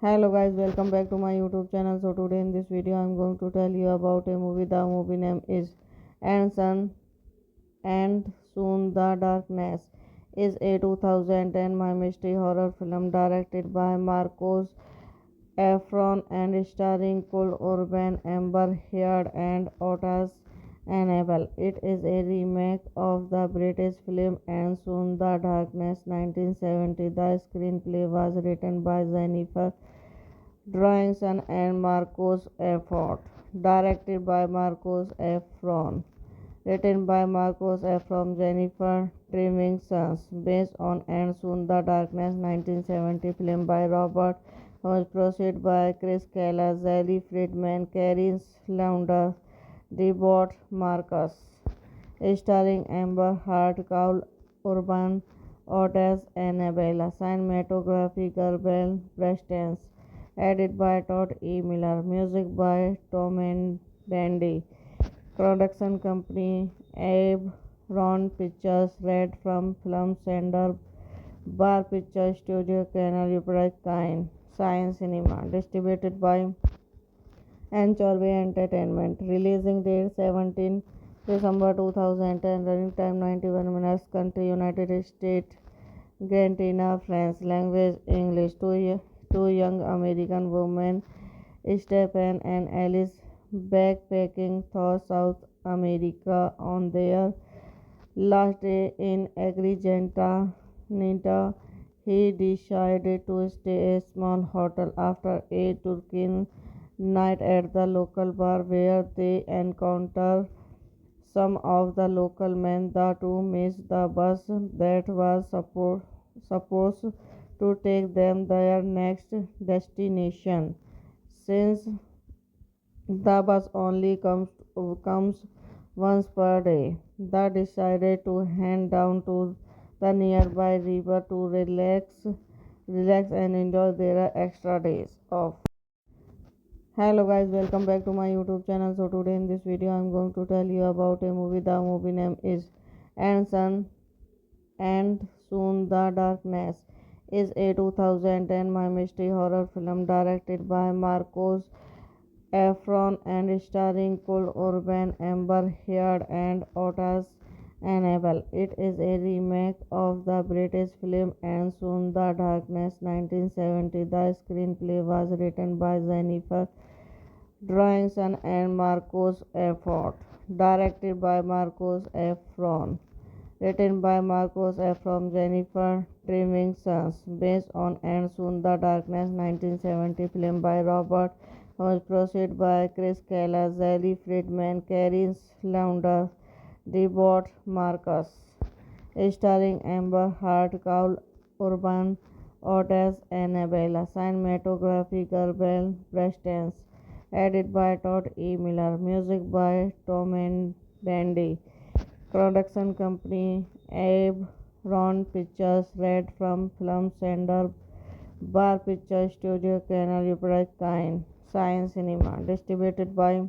Hello guys, welcome back to my YouTube channel. So today in this video I'm going to tell you about a movie. The movie name is And Sun and Soon the Darkness is a 2010 my mystery horror film directed by Marcos Efron and starring Paul Urban, Amber Heard and Otis Annabelle. It is a remake of the British film And Soon the Darkness 1970. The screenplay was written by Jennifer Drawingson and Marcos Effort. Directed by Marcos Efron. Written by Marcos Efron, Jennifer Drawingson. Based on And Soon the Darkness 1970 film by Robert was produced by Chris Keller, Zelly Friedman, Carrie Launder, Debord Marcus. Starring Amber Heard, Paul Urban, Otis Annabella. Cinematography Gabriel Prestance. Edited by Todd E. Miller. Music by Tom and Dandy. Production company Ron Pictures. Red from Film Center. Bar Picture Studio. Canal Upright Science Cinema. Distributed by Anchorway Entertainment. Releasing date 17 December 2010. Running time 91 minutes. Country United States. Argentina. France. Language English. Two young American women, Stephen and Alice, backpacking through South America on their last day in Agrigenta. He decided to stay at a small hotel after a drinking night at the local bar where they encounter some of the local men. The two miss the bus that was supposed to take them their next destination. Since the bus only comes once per day, they decided to head down to the nearby river to relax and enjoy their extra days off. Hello guys, welcome back to my YouTube channel. So today in this video I'm going to tell you about a movie. The movie name is And Sun and Soon the Darkness is a 2010 my mystery horror film directed by Marcos Efron and starring Paul Urban, Amber Heard and Otis Annabelle. It is a remake of the British film And Soon the Darkness 1970. The screenplay was written by Jennifer Drawingson and Marcos Effort. Directed by Marcos Efron. Written by Marcos Efron, Jennifer Drawingson. Based on And Soon the Darkness 1970 film by Robert was produced by Chris Keller, Zelly Friedman, Carrie Launder, Debord Marcus. Starring Amber Heard, Paul Urban, Otis Annabella. Cinematography Gabriel Prestance. Edit by Todd E. Miller. Music by Tom and Dandy. Production company Abe Ron Pictures. Red from Film Sender. Bar Picture Studio Canal Kind. Science Cinema. Distributed by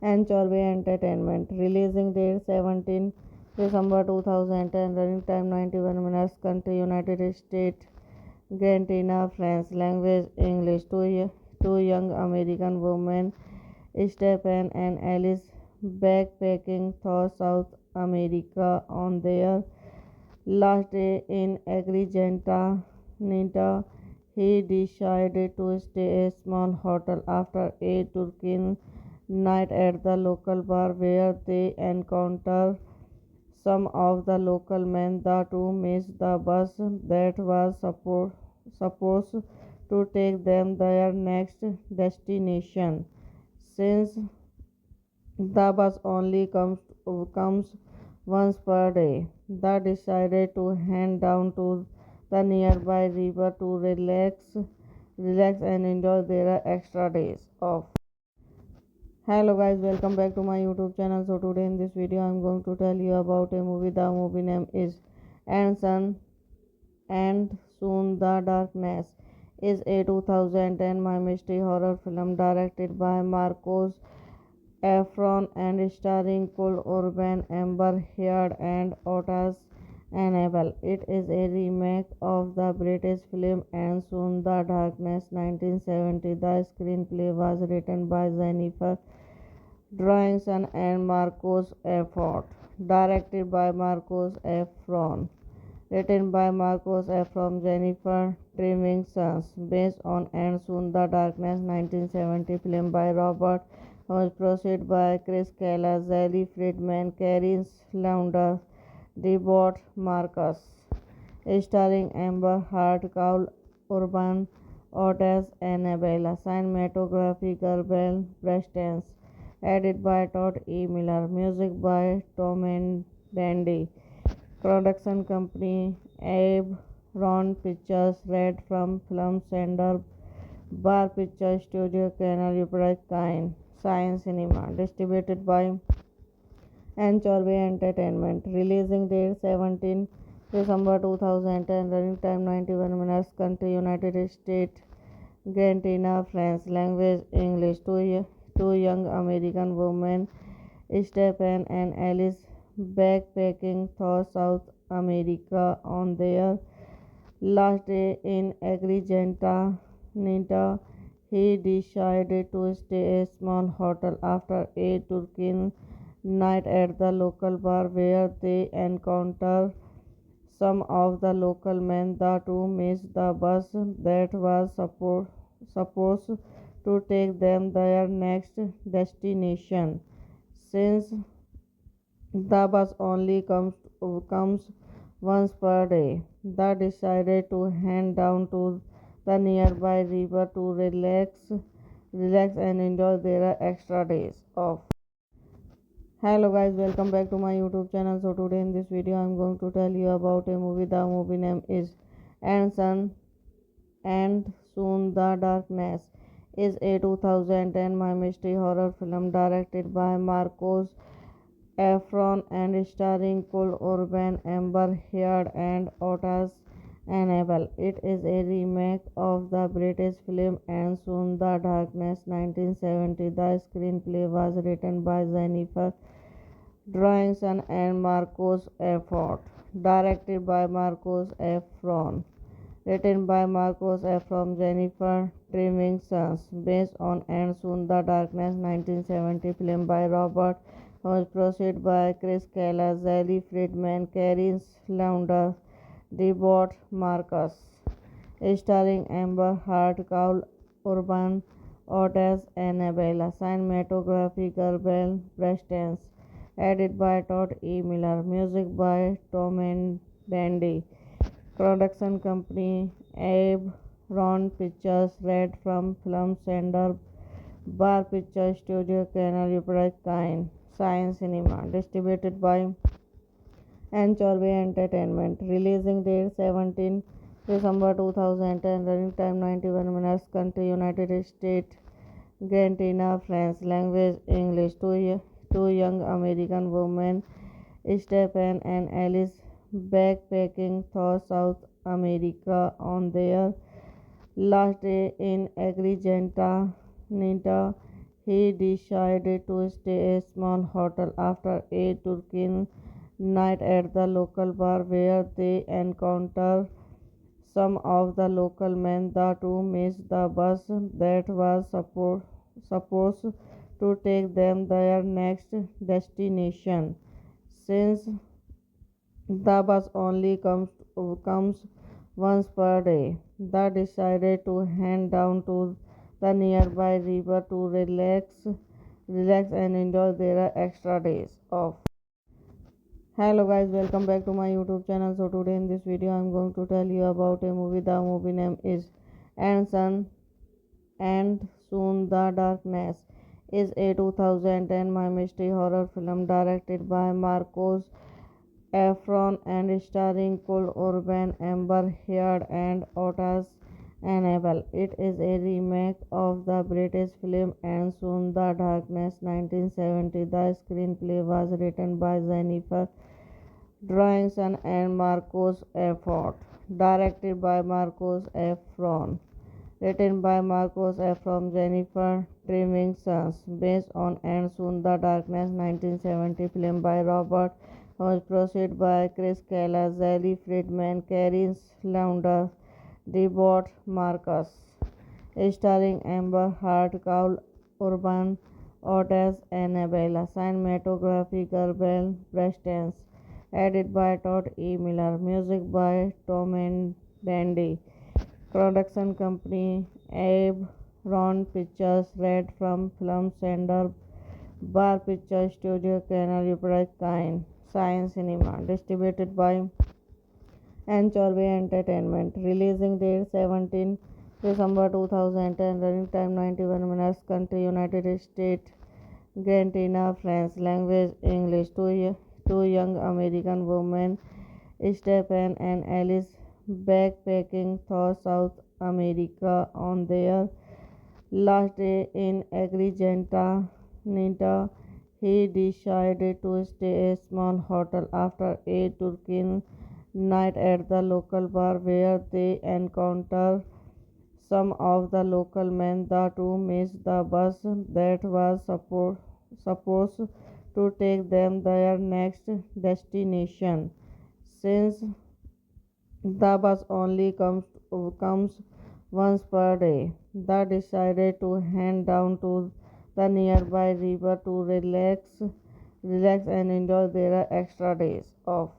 Anchorway Entertainment. Releasing date 17 December 2010. Running time 91 minutes. Country United States. Argentina. France. Language English. Two young American women, Stephen and Alice, backpacking through South America on their last day in Agrigenta. He decided to stay at a small hotel after a Turkish night at the local bar where they encountered some of the local men. The two missed the bus that was supposed to take them their next destination. Since the bus only comes once per day, they decided to head down to the nearby river to relax and enjoy their extra days off. Hello guys, welcome back to my YouTube channel. So today in this video I'm going to tell you about a movie. The movie name is And Sun and Soon the Darkness is a 2010 my mystery horror film directed by Marcos Efron and starring Paul Urban, Amber Heard and Otis Annabelle. It is a remake of the British film And Soon the Darkness 1970. The screenplay was written by Jennifer Drawingson and Marcos Effort. Directed by Marcos Efron. Written by Marcos Efron, Jennifer Drawingson. Based on And Soon the Darkness 1970 film by Robert was produced by Chris Keller, Zelly Friedman, Carrie Launder, Debord Marcus. Starring Amber Heard, Paul Urban, Otis Annabella. Cinematography Gabriel Prestance. Edited by Todd E. Miller. Music by Tom and Dandy. Production company Abe Ron Pictures. Red from Film Sender. Bar Picture Studio Canal Kind. Science Cinema. Distributed by Anchorway Entertainment. Releasing date 17 December 2010. Running time 91 minutes. Country United States. Argentina. France. Language English. Two young American women, Stephen and Alice, backpacking through South America on their last day in Agrigenta. He decided to stay at a small hotel after a Turkish night at the local bar where they encountered some of the local men. The two missed the bus that was supposed to take them their next destination. Since the bus only comes once per day, they decided to head down to the nearby river to relax and enjoy their extra days off. Hello guys, welcome back to my YouTube channel. So today in this video I'm going to tell you about a movie. The movie name is And Sun and Soon the Darkness is a 2010 my mystery horror film directed by Marcos Efron and starring Paul Urban, Amber Heard and Otis Annabelle. It is a remake of the British film And Soon the Darkness 1970. The screenplay was written by Jennifer Drawingson and Marcos Effort. Directed by Marcos Efron. Written by Marcos Efron, Jennifer Drawingson. Based on And Soon the Darkness 1970 film by Robert was produced by Chris Keller, Zelly Friedman, Carrie Launder, Debord Marcus. Starring Amber Heard, Paul Urban, Otis Annabella. Cinematography Gabriel Prestance. Edited by Todd E. Miller. Music by Tom and Dandy. Production company Abe Ron Pictures. Red from Film Sender. Bar Picture Studio Canal Kind. Science Cinema. Distributed by Anchorway Entertainment. Releasing date 17 December 2010. Running time 91 minutes. Country United States. Argentina, French language, English. Two young American women, Stephen and Alice, backpacking through South America on their last day in Agrigenta. Nita, he decided to stay a small hotel after a Turkish night at the local bar where they encounter some of the local men. The two missed the bus that was supposed to take them their next destination. Since the bus only comes once per day, they decided to head down to the nearby river to relax and enjoy their extra days off. Hello guys, welcome back to my YouTube channel. So today in this video I'm going to tell you about a movie. The movie name is And Sun and Soon the Darkness is a 2010 my mystery horror film directed by Marcos Efron and starring Cole Urban, Amber Heard and Otis Annabelle. It is a remake of the British film And Soon the Darkness 1970. The screenplay was written by Jennifer Drawingson and Marcos Effort. Directed by Marcos Efron. Written by Marcos Efron, Jennifer Drawingson. Based on And Soon the Darkness 1970 film by Robert was produced by Chris Keller, Zelly Friedman, Carrie Launder, Debord Marcus. Starring Amber Heard, Cole Urban, Otis Annabella. Cinematography Gabriel Prestance. Edited by Todd E. Miller. Music by Tom and Dandy. Production company Abe Ron Pictures. Red from Film Center. Bar Picture Studio. Canal Kind. Science Cinema. Distributed by Anchorway Entertainment. Releasing date 17 December 2010. Running time 91 minutes. Country United States. Argentina. French language English. Two young American women, Stephen and Alice, backpacking through South America on their last day in Agrigenta. Nita, he decided to stay a small hotel after a Turkish night at the local bar where they encounter some of the local men. The two missed the bus that was supposed to take them their next destination. Since the bus only comes once per day, they decided to head down to the nearby river to relax and enjoy their extra days off.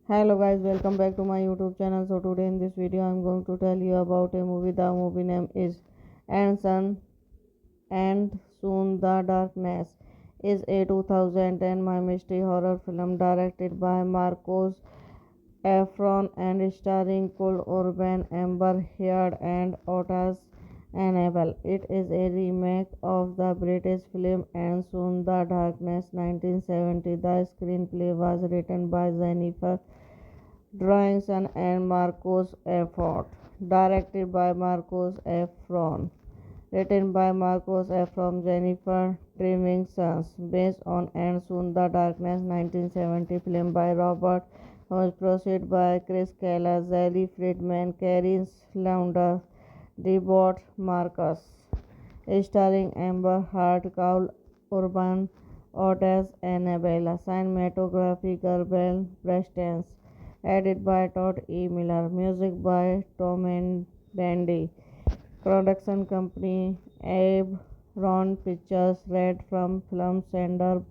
Hello guys, welcome back to my YouTube channel. So today in this video I'm going to tell you about a movie. The movie name is And Sun and Soon the Darkness is a 2010 my mystery horror film directed by Marcos Efron and starring Cole Urban, Amber Heard and Otis Annabelle. It is a remake of the British film And Soon the Darkness 1970. The screenplay was written by Jennifer Drawingson and Marcos Effort. Directed by Marcos Efron. Written by Marcos Efron, Jennifer Drawingson. Based on And Soon the Darkness 1970 film by Robert was produced by Chris Keller, Zelly Friedman, Carrie Launder, Debord Marcus. Starring Amber Heard, Cole Urban, Otis Annabella. Cinematography Gabriel Prestance. Edited by Todd E. Miller. Music by Tom and Dandy. Production company Abe Ron Pictures. Red from Film Center.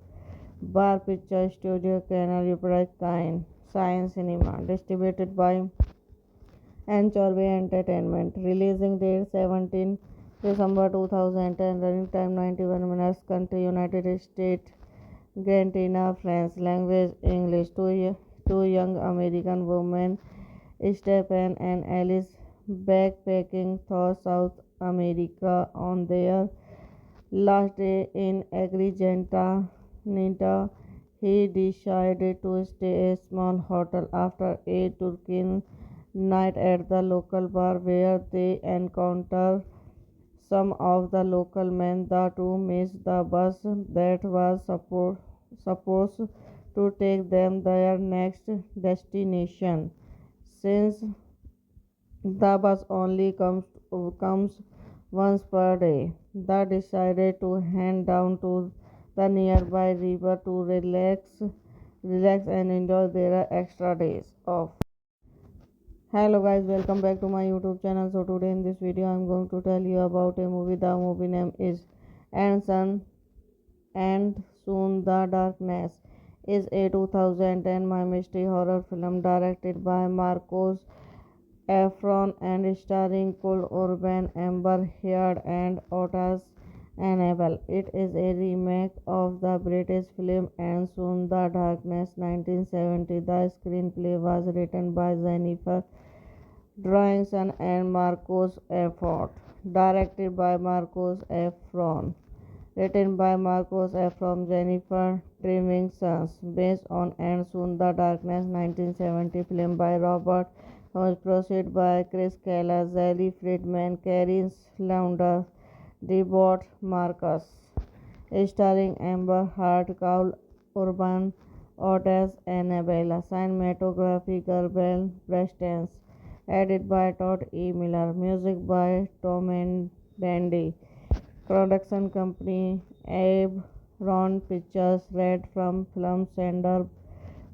Bar Picture Studio. Canal Kind. Science Cinema. Distributed by Anchorway Entertainment. Releasing date 17 December 2010. Running time 91 minutes. Country United States. Argentina. French language English. Two young American women, Stephen and Alice, backpacking through South America on their last day in Agrigenta. Nita, he decided to stay a small hotel after a Turkish night at the local bar where they encounter some of the local men the two missed the bus that was supposed to take them their next destination. Since the bus only comes once per day, they decided to head down to the nearby river to relax and enjoy their extra days off. Hello guys, welcome back to my YouTube channel. So today in this video I'm going to tell you about a movie. The movie name is And Sun and Soon the Darkness is a 2010 my mystery horror film directed by Marcos Efron and starring Cole Urban, Amber Heard and Otis Annabelle. It is a remake of the British film And Soon the Darkness 1970. The screenplay was written by Jennifer Drawingson and Marcos Effort. Directed by Marcos Efron. Written by Marcos Efron, Jennifer Drawingson. Based on And Soon the Darkness 1970 film by Robert was produced by Chris Keller, Zelly Friedman, Carrie Launder, Debord Marcus. Starring Amber Heard, Cole Urban, Otis Annabella. Cinematography Gabriel Prestance. Edited by Todd E. Miller. Music by Tom and Dandy. Production company Abe Ron Pictures. Red from Film Sender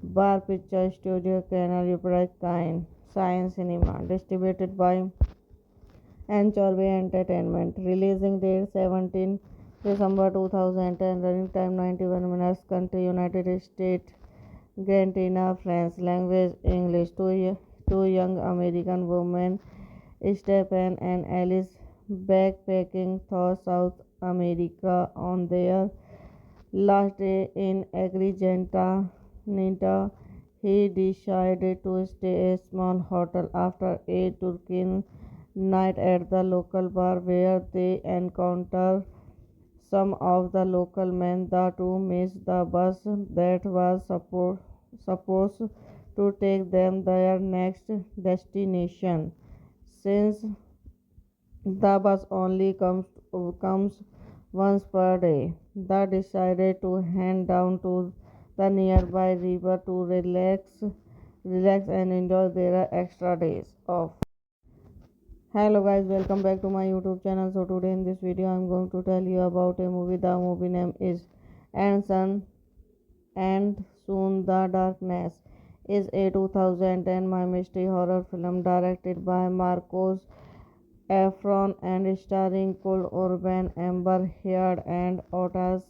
Bar Picture Studio Canal Kind Science Cinema. Distributed by Anchorway Entertainment. Releasing date 17 December 2010. Running time 91 minutes. Country United States. Argentina. France. Language English. Two young American women, Stephen and Alice, backpacking through South America on their last day in Agrigenta. He decided to stay at a small hotel after a Turkish night at the local bar where they encountered some of the local men. The two missed the bus that was supposed to take them their next destination. Since the bus only comes once per day, they decided to head down to the nearby river to relax and enjoy their extra days off. Hello guys, welcome back to my YouTube channel. So today in this video I'm going to tell you about a movie. The movie name is And Sun and Soon the Darkness is a 2010 my mystery horror film directed by Marcos Efron and starring Cole Urban, Amber Heard and Otis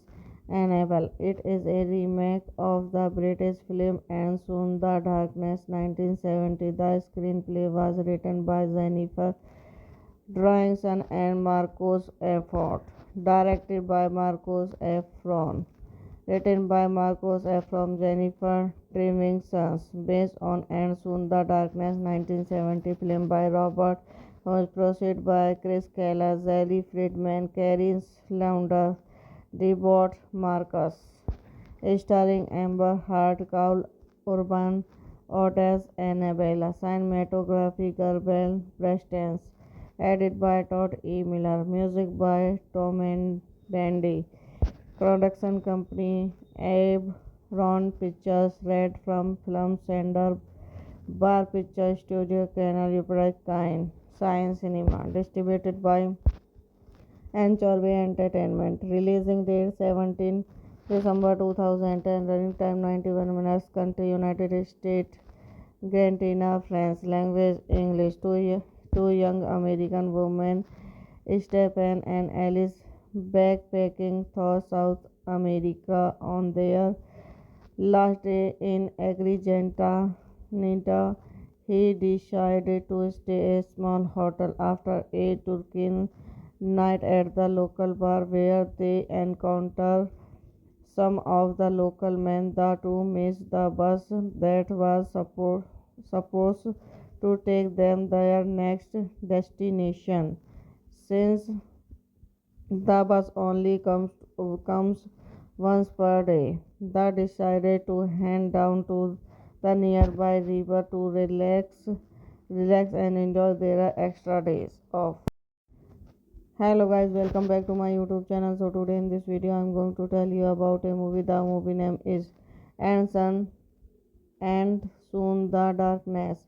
Annabelle. It is a remake of the British film And Soon the Darkness 1970. The screenplay was written by Jennifer Drawingson and Marcos Effort. Directed by Marcos Efron. Written by Marcos Efron, Jennifer Drawingson. Based on And Soon the Darkness 1970 film by Robert was produced by Chris Keller, Zelly Friedman, Carrie Launder, Debord Marcus. Starring Amber Heard, Cole Urban, Otis Annabella. Cinematography Gabriel Prestance. Edited by Todd E. Miller. Music by Tom and Dandy. Production company Abe Ron Pictures. Red from Film Sender Bar Picture Studio Canal Kind Science Cinema. Distributed by Anchorway Entertainment. Releasing date 17 December 2010. Running time 91 minutes. Country United States. Argentina. France. Language English. Two young American women, Stephen and Alice, backpacking through South America on their last day in Agrigenta. He decided to stay at a small hotel after a Turkish night at the local bar where they encountered some of the local men. The two missed the bus that was supposed to take them their next destination. Since the bus only comes once per day, they decided to head down to the nearby river to relax and enjoy their extra days off. Hello guys, welcome back to my YouTube channel. So today in this video I'm going to tell you about a movie. The movie name is And Sun and Soon the Darkness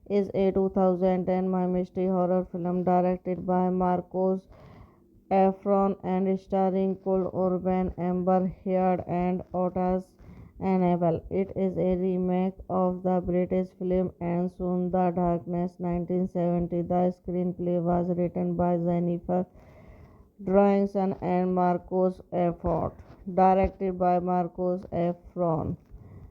is a 2010 my mystery horror film directed by Marcos Efron and starring Cole Urban, Amber Heard and Otis Annabelle. It is a remake of the British film And Soon the Darkness 1970. The screenplay was written by Jennifer Drawingson and Marcos Effort. Directed by Marcos Efron.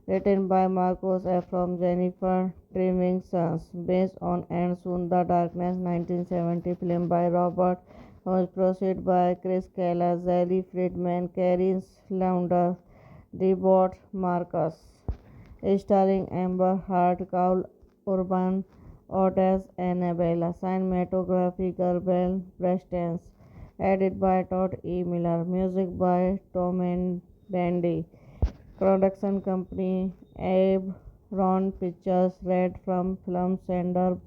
Written by Marcos Efron, Jennifer Drawingson. Based on And Soon the Darkness 1970 film by Robert was produced by Chris Keller, Zelly Friedman, Carrie Launder, Debord Marcus. Starring Amber Heard, Cole Urban, Otis Annabella. Cinematography Gabriel Prestance. Edited by Todd E. Miller. Music by Tom and Dandy. Production company Abe Ron Pictures. Red from Film Center.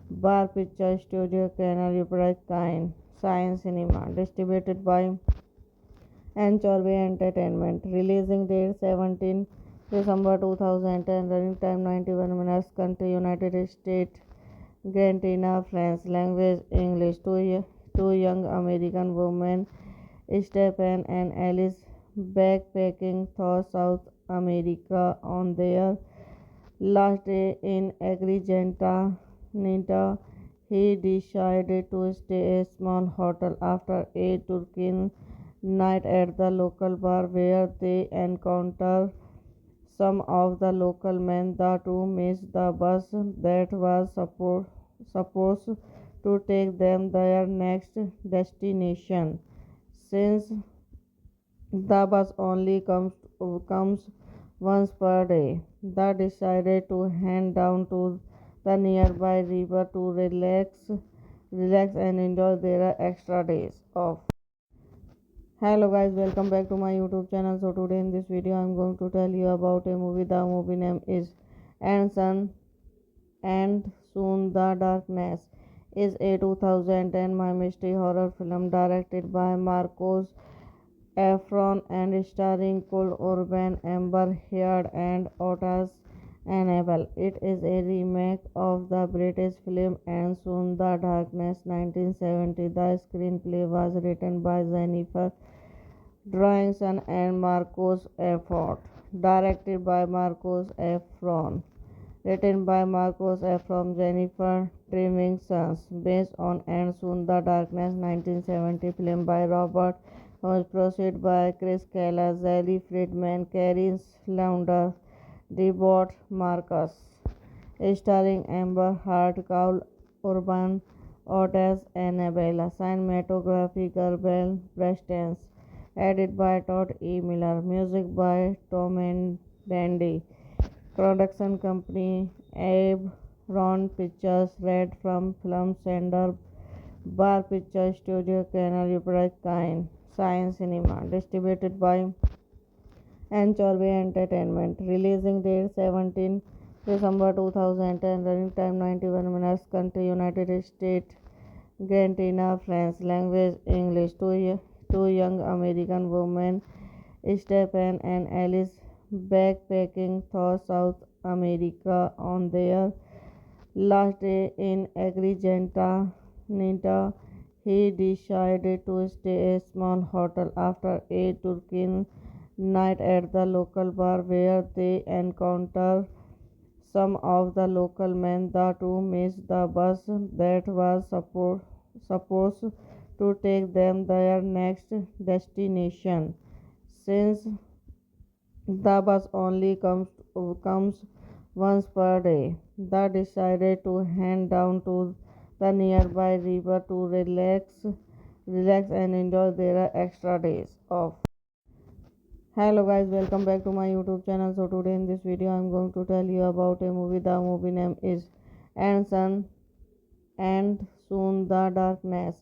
Bar Picture Studio. Canal Kind. Science Cinema. Distributed by Anchorway Entertainment. Releasing date 17 December 2010. Running time 91 minutes. Country United States. Argentina. France. Language English. Two young American women, Stephen and Alice, backpacking through South America on their last day in Agrigenta. He decided to stay at a small hotel after a Turkish night at the local bar where they encounter some of the local men. The two miss the bus that was supposed to take them their next destination. Since the bus only comes once per day, they decided to head down to the nearby river to relax and enjoy their extra days off. Hello guys, welcome back to my YouTube channel. So today in this video I'm going to tell you about a movie. The movie name is And Sun and Soon the Darkness is a 2010 my mystery horror film directed by Marcos Efron and starring Cole Urban, Amber Heard and Otis Annabelle. It is a remake of the British film And Soon the Darkness 1970. The screenplay was written by Jennifer Drawingson and Marcos Effort. Directed by Marcos Efron. Written by Marcos Efron, Jennifer Drawingson. Based on And Soon the Darkness 1970 film by Robert was produced by Chris Keller, Zelly Friedman, Carrie Launder, Debord Marcus. Starring Amber Heard, Cole Urban, Otis Annabella. Cinematography Gabriel Prestance. Edited by Todd E. Miller. Music by Tom and Dandy. Production company Abe Ron Pictures. Red from Film Center. Bar Picture Studio. Canal Kind. Science Cinema. Distributed by Anchorway Entertainment. Releasing date 17 December 2010. Running time 91 minutes. Country United States. Argentina. France. Language English. Two young American women, Stephen and Alice, backpacking through South America on their last day in Agrigenta. He decided to stay at a small hotel after a Turkish night at the local bar where they encounter some of the local men. The two missed the bus that was supposed to take them their next destination. Since the bus only comes once per day, they decided to head down to the nearby river to relax and enjoy their extra days off. Hello guys, welcome back to my YouTube channel. So today in this video I'm going to tell you about a movie. The movie name is And Sun and Soon the Darkness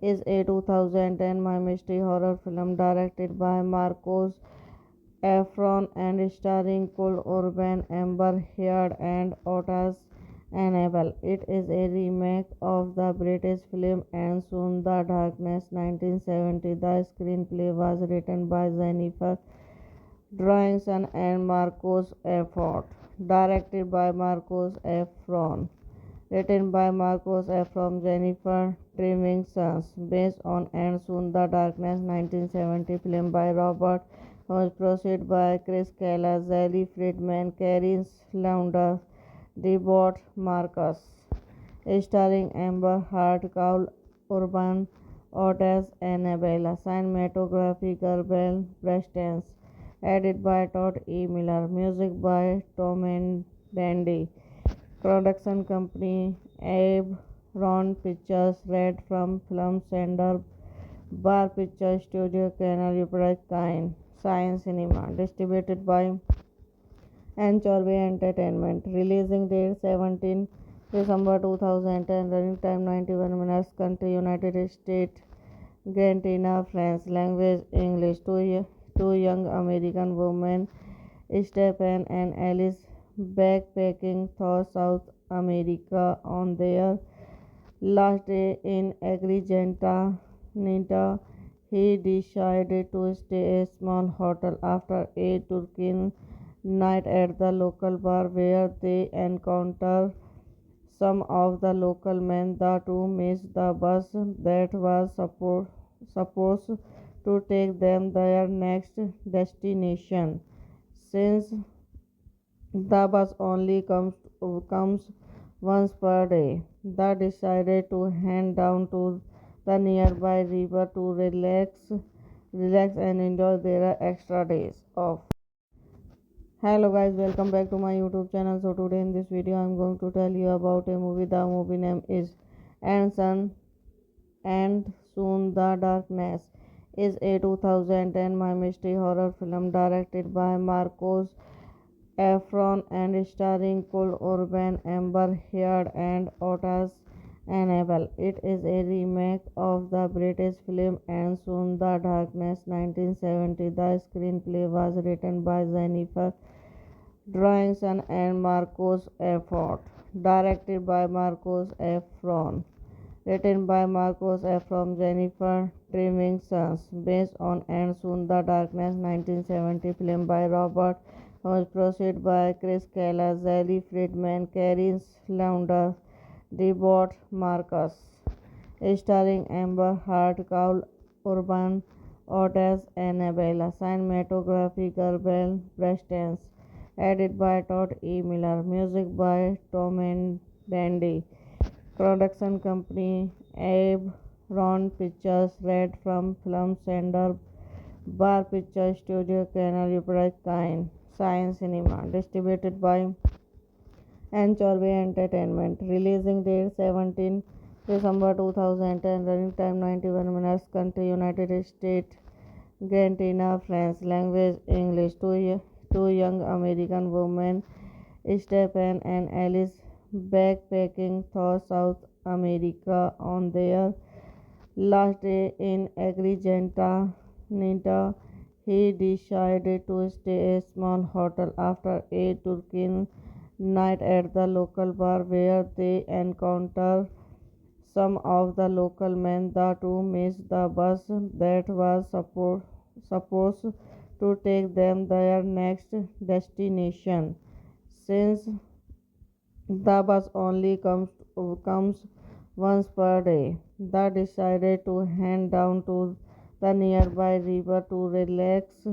is a 2010 my mystery horror film directed by Marcos Efron and starring Cole Urban, Amber Heard and Otis Annabelle. It is a remake of the British film And Soon the Darkness 1970. The screenplay was written by Jennifer Drawingson and Marcos Effort. Directed by Marcos Efron. Written by Marcos Efron, Jennifer Tremington, based on And Soon the Darkness 1970 film by Robert was produced by Chris Kayla, Zelly Friedman, Carrie Launder, Debord Marcus, starring Amber Heard, Kaul Urban, Otis Annabella, cinematography Gabriel Prestance, edited by Todd E. Miller, music by Tom and Dandy. Production company Abe Ron Pictures, Red from Film Sender, Bar Picture Studio, Canal Kind, Science Cinema, distributed by Anchorway Entertainment. Releasing date 17 December 2010. Running time 91 minutes. Country United States. Argentina, France. Language English. Two young American women, Stephen and Alice, backpacking through South America on their last day in Agrigenta. He decided to stay at a small hotel after a Turkish night at the local bar where they encounter some of the local men. The two miss the bus that was supposed to take them their next destination. Since the bus only comes once per day, they decided to head down to the nearby river to relax and enjoy their extra days off. Hello guys, welcome back to my YouTube channel. So today in this video I'm going to tell you about a movie. The movie name is And Sun and Soon the Darkness is a 2010 my mystery horror film directed by Marcos Efron and starring Cole Urban, Amber Heard and Otis Annabelle. It is a remake of the British film And Soon the Darkness 1970. The screenplay was written by Jennifer Drawingson and Marcos Effort. Directed by Marcos Efron. Written by Marcos Efron, Jennifer Tremington, based on And Soon the Darkness 1970 film by Robert was produced by Chris Kayla, Zelly Friedman, Carrie Launder, Debord Marcus, starring Amber Heard, Kaul Urban, Otis Annabella, cinematography Gabriel Prestance, edited by Todd E. Miller, music by Tom and Dandy. Production company Abe Ron Pictures, Red from Film Sender, Bar Picture Studio, Canal Kind, Science Cinema, distributed by Anchorway Entertainment. Releasing date 17 December 2010. Running time 91 minutes. Country United States. Argentina, France. Language English. Two young American women, Stephen and Alice, backpacking through South America on their last day in Agrigenta. He decided to stay at a small hotel after a Turkish night at the local bar where they encounter some of the local men. The two miss the bus that was supposed to take them their next destination. Since the bus only comes once per day, they decided to head down to the nearby river to relax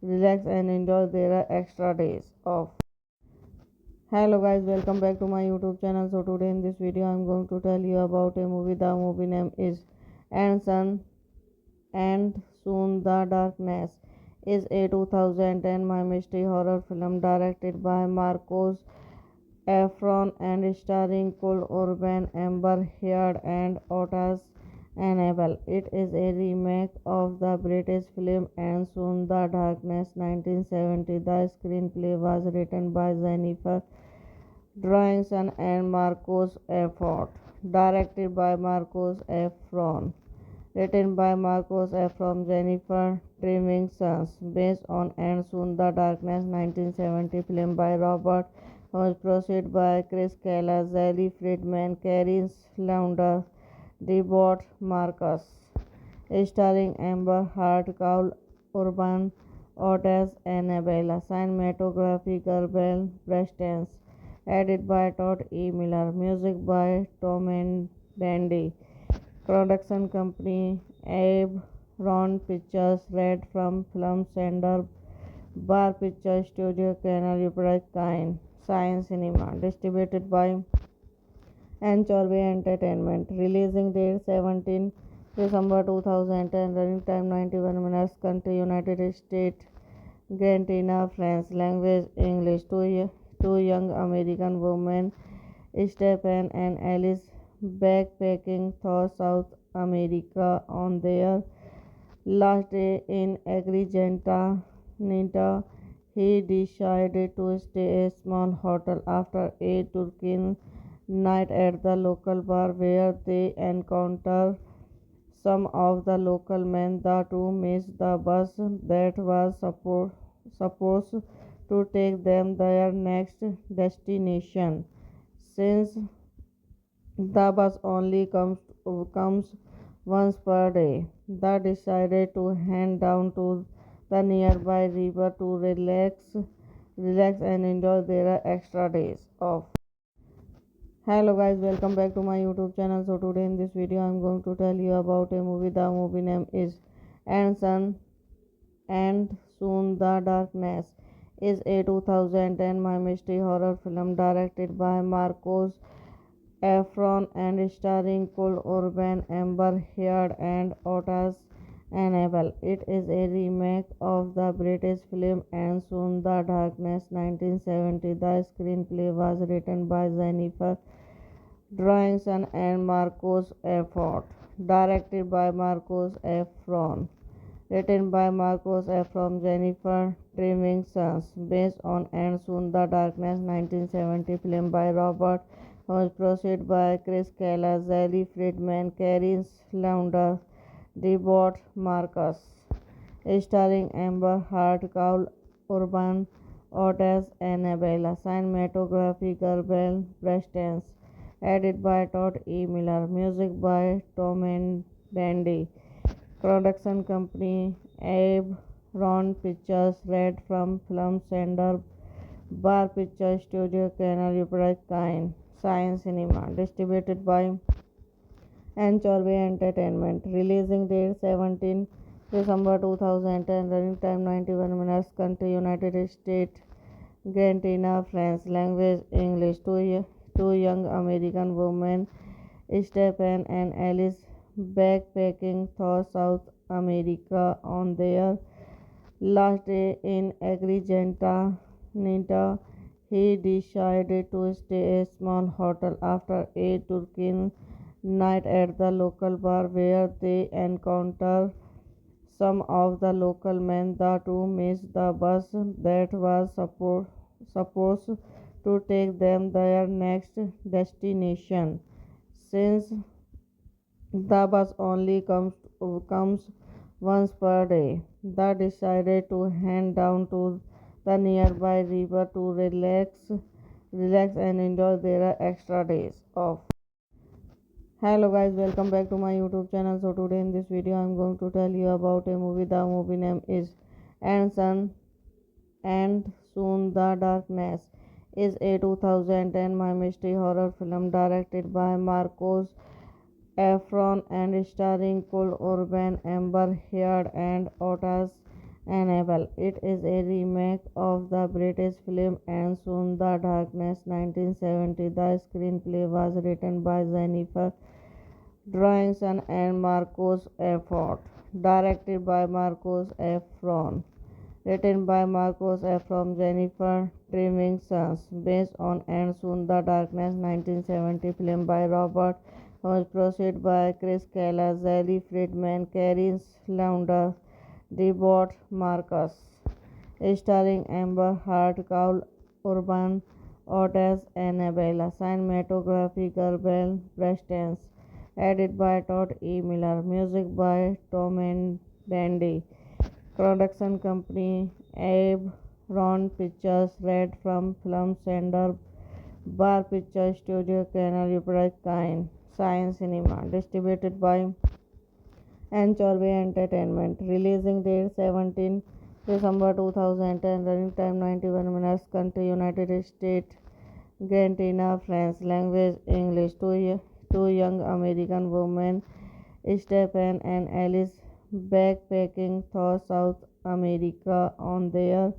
and enjoy their extra days off. Hello guys, welcome back to my YouTube channel. So today in this video I'm going to tell you about a movie. The movie name is And Sun and Soon the Darkness is a 2010 my mystery horror film directed by Marcos Efron and starring Cole Urban, Amber Heard and Otis Annabelle. It is a remake of the British film And Soon the Darkness 1970. The screenplay was written by Jennifer Drawingson and Marcos Effort. Directed by Marcos Efron. Written by Marcos Efron, Jennifer Tremington, based on And Soon the Darkness 1970 film by Robert was produced by Chris Kayla, Zelly Friedman, Karen Launder, Debord Marcus, starring Amber Heard, Carl Urban, Otis Annabella, cinematography Gabriel Prestance, edited by Todd E. Miller, music by Tom and Dandy, production company Abe Ron Pictures, Red from Film Center, Bar Picture Studio, Canal Kind, Science Cinema, distributed by Anchorway Entertainment. Releasing date 17 December 2010. Running time 91 minutes. Country United States. Argentina. France. Language English. Two young American women, Stephen and Alice, backpacking through South America on their last day in Agrigenta. He decided to stay at a small hotel after a Turkish night at the local bar where they encounter some of the local men. The two miss the bus that was supposed to take them their next destination. Since the bus only comes once per day, they decided to head down to the nearby river to relax and enjoy their extra days off. Hello guys, welcome back to my YouTube channel. So today in this video I'm going to tell you about a movie. The movie name is And Sun and Soon the Darkness is a 2010 my mystery horror film directed by Marcos Efron and starring Cole Urban, Amber Heard and Otis Annabelle. It is a remake of the British film And Soon the Darkness 1970. The screenplay was written by Jennifer Drawingson and Marcos Effort. Directed by Marcos Efron. Written by Marcos Efron, Jennifer Trevisan. Based on And Soon the Darkness 1970 film by Robert. Was produced by Chris Kayla, Zelly Friedman, Karen Launder, Debord Marcus. Starring Amber Heard, Carl Urban, Otis Annabella. Cinematography Gabriel Prestance. Edited by Todd E. Miller. Music by Tom and Dandy. Production company Abe Ron Pictures, Red from Film Center, Bar Picture Studio, Canal Kind, Science Cinema, distributed by Anchorway Entertainment. Releasing date 17 December 2010. Running time 91 minutes. Country United States. Argentina. France. Language English. Two young American women, Stephen and Alice, backpacking through South America on their last day in Agrigenta. He decided to stay at a small hotel after a Turkish night at the local bar where they encounter some of the local men. The two miss the bus that was supposed to take them their next destination. Since the bus only comes once per day, they decided to head down to the nearby river to relax and enjoy their extra days off. Hello guys, welcome back to my YouTube channel. So today in this video I'm going to tell you about a movie. The movie name is And Sun and Soon the Darkness is a 2010 my mystery horror film directed by Marcos Efron and starring Cole Urban, Amber Heard and Otis Annabelle. It is a remake of the British film And Soon the Darkness 1970. The screenplay was written by Jennifer Drawingson and Marcos Effort. Directed by Marcos Efron. Written by Marcos Efron, Jennifer Trevisan. Based on And Soon the Darkness 1970 film by Robert. Was produced by Chris Kayla, Zelly Friedman, Karen Launder, Debord Marcus. Starring Amber Heard, Carl Urban, Otis Annabella. Cinematography Gabriel Prestance. Edited by Todd E. Miller. Music by Tom and Dandy. Production company Abe Ron Pictures, Red from Film Sender, Bar Picture Studio, Canal Kind, Science Cinema, distributed by Anchorway Entertainment. Releasing date 17 December 2010. Running time 91 minutes. Country United States. Argentina. France. Language English. Two young American women, Stephen and Alice, backpacking through South America on their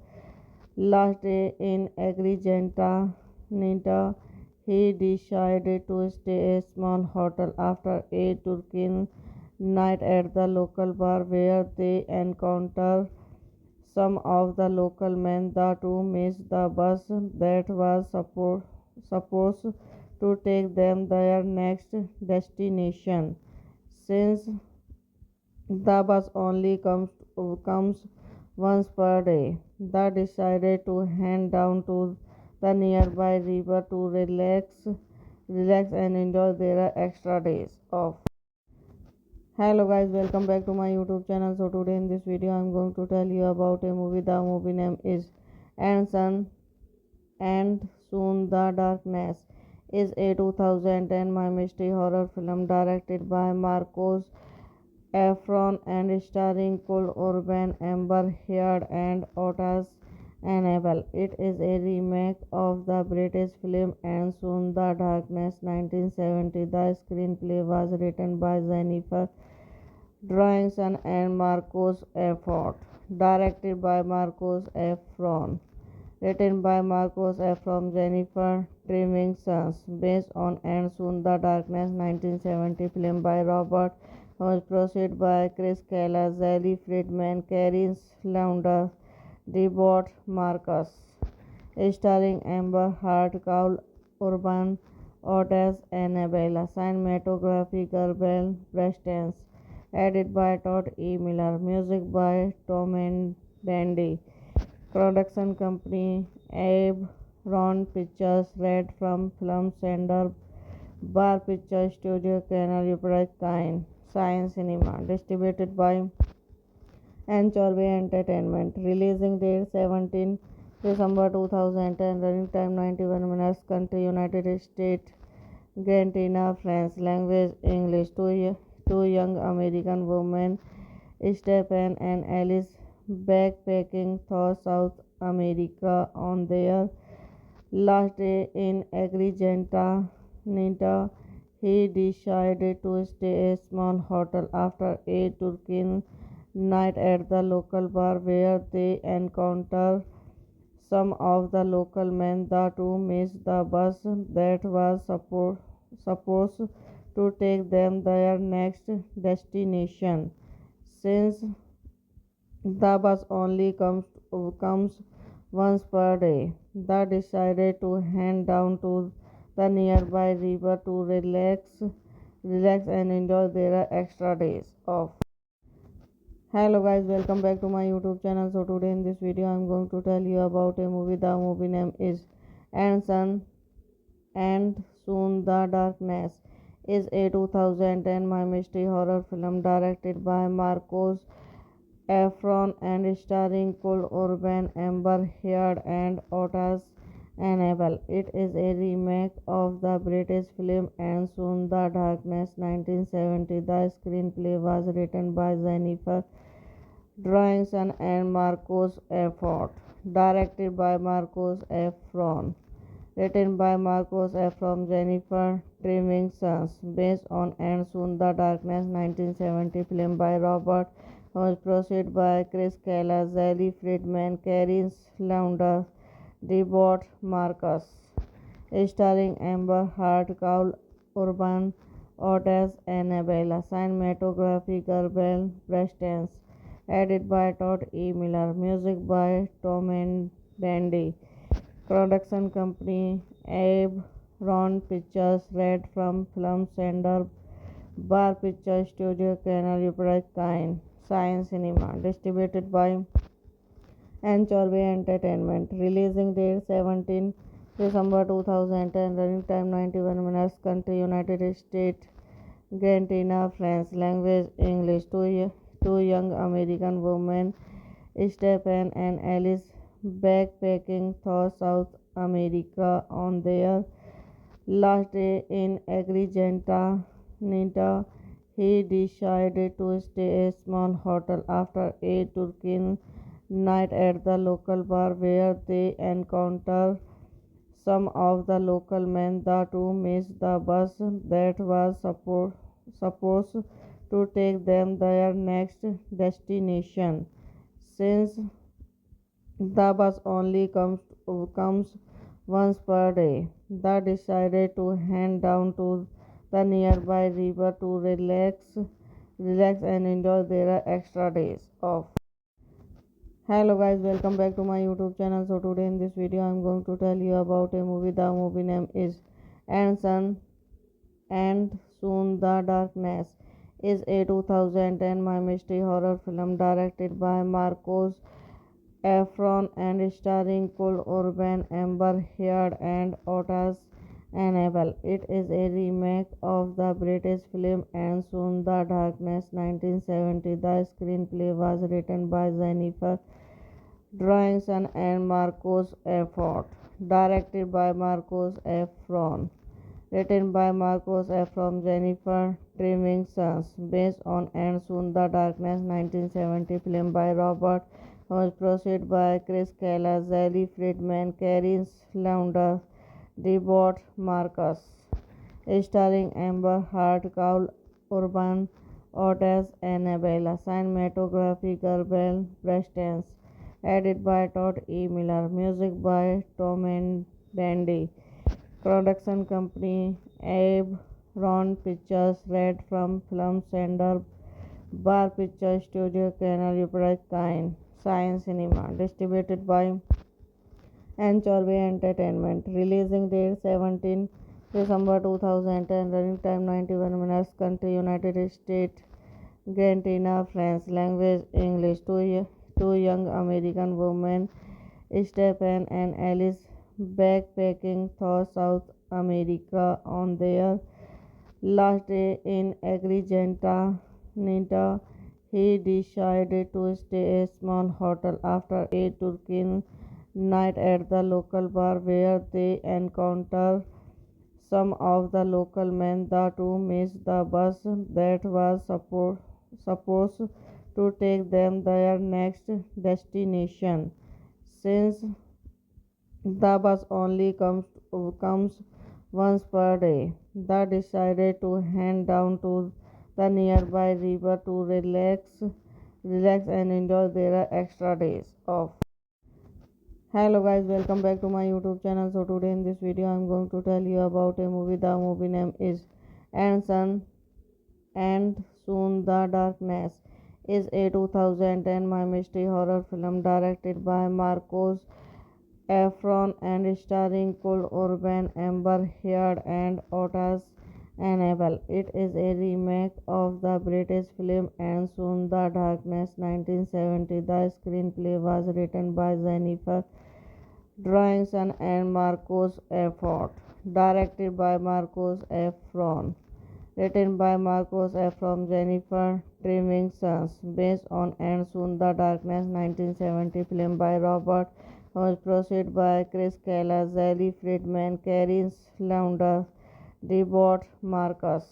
last day in Agrigenta. He decided to stay at a small hotel after a Turkish night at the local bar where they encountered some of the local men. The two missed the bus that was supposed to take them their next destination. Since the bus only comes once per day, they decided to head down to the nearby river to relax and enjoy their extra days off. Hello guys, welcome back to my YouTube channel. So today in this video I'm going to tell you about a movie. The movie name is And Sun and Soon the Darkness is a 2010 my mystery horror film directed by Marcos Efron and starring Cole Urban, Amber Heard and Otis Annabelle. It is a remake of the British film And Soon the Darkness 1970. The screenplay was written by Jennifer Drawingson and Marcos Effort. Directed by Marcos Efron. Written by Marcos Efron, Jennifer Trevisan. Based on And Soon the Darkness 1970 film by Robert was produced by Chris Keller, Zelly Friedman, Karen Launder, Debord Marcus. Starring Amber Heard, Cole Urban, Otis Annabella. Cinematography Gabriel Prestance. Edited by Todd E. Miller. Music by Tom and Dandy. Production company Abe Ron Pictures. Red from Film Sender, Bar Picture Studio, Canal Kind, Science Cinema. Distributed by Anchorway Entertainment. Releasing date 17 December 2010. Running time 91 minutes. Country United States. Argentina. France. Language English. Two young American women, Stephen and Alice, backpacking through South America on their last day in Agrigenta. He decided to stay at a small hotel after a Turkish night at the local bar where they encountered some of the local men. The two missed the bus that was supposed to take them their next destination. Since the bus only comes once per day, they decided to head down to the nearby river to relax and enjoy their extra days off. Hello guys, welcome back to my YouTube channel. So today in this video I'm going to tell you about a movie. The movie name is And Sun and Soon the Darkness is a 2010 my mystery horror film directed by Marcos Efron and starring Cole Urban, Amber Heard and Otis Annabelle. It is a remake of the British film And Soon the Darkness 1970. The screenplay was written by Jennifer Drawingson and Marcos Effort. Directed by Marcos Efron. Written by Marcos Efron, Jennifer Trevisan. Based on And Soon the Darkness 1970 film by Robert was produced by Chris Keller, Zelly Friedman, Karen Launder, Debord Marcus. Starring Amber Heard, Cole Urban, Otis Annabella. Cinematography Gabriel Prestance. Edited by Todd E. Miller. Music by Tom and Dandy. Production company Abe Ron Pictures. Red from Film Sender, Bar Picture Studio, Canal Kind, Science Cinema. Distributed by Anchorway Entertainment. Releasing date 17 December 2010. Running time 91 minutes. Country United States. Argentina. France. Language English. Two young American women, Stephen and Alice, backpacking through South America on their last day in Agrigenta, Nita. He decided to stay at a small hotel after a Turkish night at the local bar where they encountered some of the local men. The two missed the bus that was supposed to take them their next destination. Since the bus only comes once per day, they decided to head down to the nearby river to relax and enjoy their extra days off. Hello guys, welcome back to my YouTube channel. So today in this video I'm going to tell you about a movie. The movie name is And Sun and Soon the Darkness is a 2010 my mystery horror film directed by Marcos Efron and starring Cole Urban, Amber Heard and Otis Annabelle. It is a remake of the British film And Soon the Darkness 1970. The screenplay was written by Jennifer Drawingson and Marcos Effort. Directed by Marcos Efron. Written by Marcos Efron, Jennifer Trevisan. Based on And Soon the Darkness 1970 film by Robert was produced by Chris Keller, Zelly Friedman, Karen Slaughter, Debord Marcus. Starring Amber Heard, Cole Urban, Otis Annabella. Cinematography Gabriel Prestance. Edited by Todd E. Miller. Music by Tom and Dandy. Production company Abe Ron Pictures. Red from Film Center. Bar Picture Studio. Canal Ukraine. Science Cinema. Distributed by Anchorway Entertainment. Releasing date 17 December 2010. Running time 91 minutes. Country United States. Argentina. France. Language English. Two young American women, Stephen and Alice, backpacking through South America on their last day in Agrigenta, Nita. He decided to stay at a small hotel after a Turkish night at the local bar where they encountered some of the local men. The two missed the bus that was supposed to take them their next destination. Since the bus only comes once per day, they decided to head down to the nearby river to relax and enjoy their extra days off. Hello guys, welcome back to my YouTube channel. So today in this video I'm going to tell you about a movie. The movie name is And Sun and Soon the Darkness is a 2010 my mystery horror film directed by Marcos Efron and starring Cole Urban, Amber Heard and Otis Annabelle. It is a remake of the British film And Soon the Darkness 1970. The screenplay was written by Jennifer Drawingson and Marcos Effort. Directed by Marcos Efron. Written by Marcos Efron, Jennifer Trevisan. Based on And Soon the Darkness 1970 film by Robert was produced by Chris Keller, Zelly Friedman, Karen Slaughter, Debord Marcus.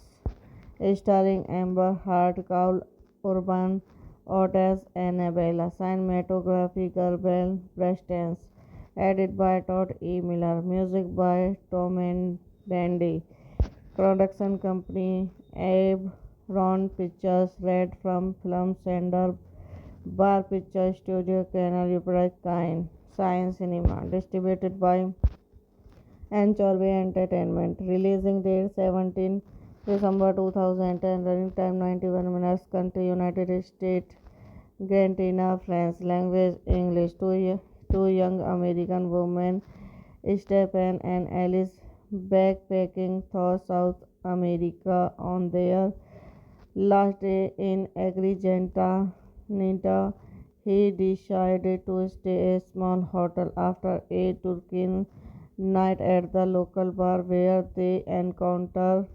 Starring Amber Heard, Cole Urban, Otis Annabella. Cinematography Gabriel Prestance. Edited by Todd E. Miller. Music by Tom and Dandy. Production company Abe Ron Pictures. Red from Film Center. Bar Picture Studio. Canal Ukraine. Science Cinema. Distributed by Anchorway Entertainment. Releasing date 17 December 2010. Running time 91 minutes. Country United States. Argentina. France. Language English. Two young American women, Stephen and Alice, backpacking through South America on their last day in Agrigenta, Nita. He decided to stay at a small hotel after a Turkish night at the local bar where they encountered